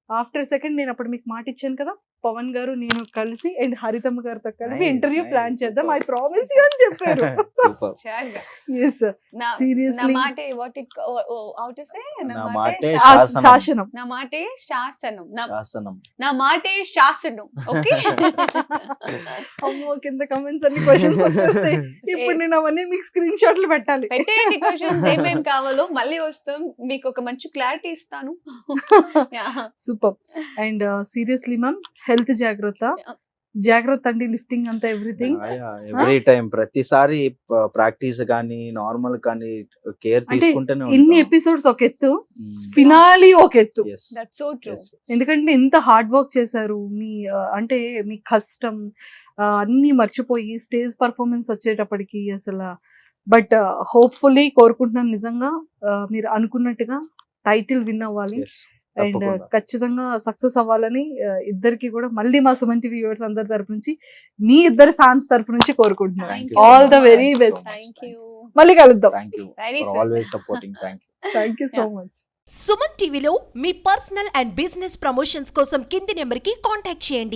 ఆఫ్టర్ సెకండ్ నేను అప్పుడు మీకు మాట ఇచ్చాను కదా, పవన్ గారు నేను కలిసి అండ్ హరితమ్మ గారితో కలిపి Nice, ఇంటర్వ్యూ nice, ప్లాన్ చేద్దాం, super. ఐ ప్రామిస్ యూ అని చెప్పారు. సూపర్. Sure గా. ఎస్ నా సీరియస్లీ మాటే what it how to say నా నా మాటే మాటే శాసనం. శాసనం. నా మాటే శాసనం. శాసనం. నా మాటే శాసనం. ఓకే. అమ్మో కింద కమెంట్స్ అన్ని క్వశ్చన్స్ వచ్చేస్తాయి. ఇప్పుడు నేను అవన్నీ మీకు స్క్రీన్ షాట్లు పెట్టాలి. పెట్టేయండి క్వశ్చన్స్ ఏమేం కావాలో, మళ్ళీ వస్తాం మీకు ఒక మంచి క్లారిటీ ఇస్తాను. Super. And seriously ma'am health జాగ్రత్త అండి, లిఫ్టింగ్ అంతా ఎవ్రీథింగ్. ఎవ్రీ టైం ప్రతిసారి ప్రాక్టీస్ కానీ నార్మల్ కానీ కేర్ అంటే తీసుకుంటూనే ఇన్ని ఎపిసోడ్స్ ఒక ఎత్తు, ఫినాలి ఒక ఎత్తు. That's so true. ఎందుకంటే ఇంత హార్డ్ వర్క్ చేశారు మీ అంటే మీ కష్టం అన్ని మర్చిపోయి స్టేజ్ పర్ఫార్మెన్స్ వచ్చేటప్పటికి అసలు. బట్ హోప్ఫుల్లీ కోరుకుంటున్నాను నిజంగా మీరు అనుకున్నట్టుగా టైటిల్ విన్ అవ్వాలి అండ్ ఖచ్చితంగా సక్సెస్ అవ్వాలని ఇద్దరికి కూడా మళ్ళీ మా సుమన్ వ్యూవర్స్ అందరి తరపు నుంచి, మీ ఇద్దరు ఫ్యాన్స్ తరపు నుంచి కోరుకుంటున్నాను. Thank you. All the so very much. Best. Thank you. మళ్ళీ కలుద్దాం. Thank you Very for soon. Always supporting. Thank you so much. Suman టీవీలో మీ పర్సనల్ అండ్ బిజినెస్ ప్రమోషన్స్ కోసం కింది నెంబర్కి కాంటాక్ట్ చేయండి.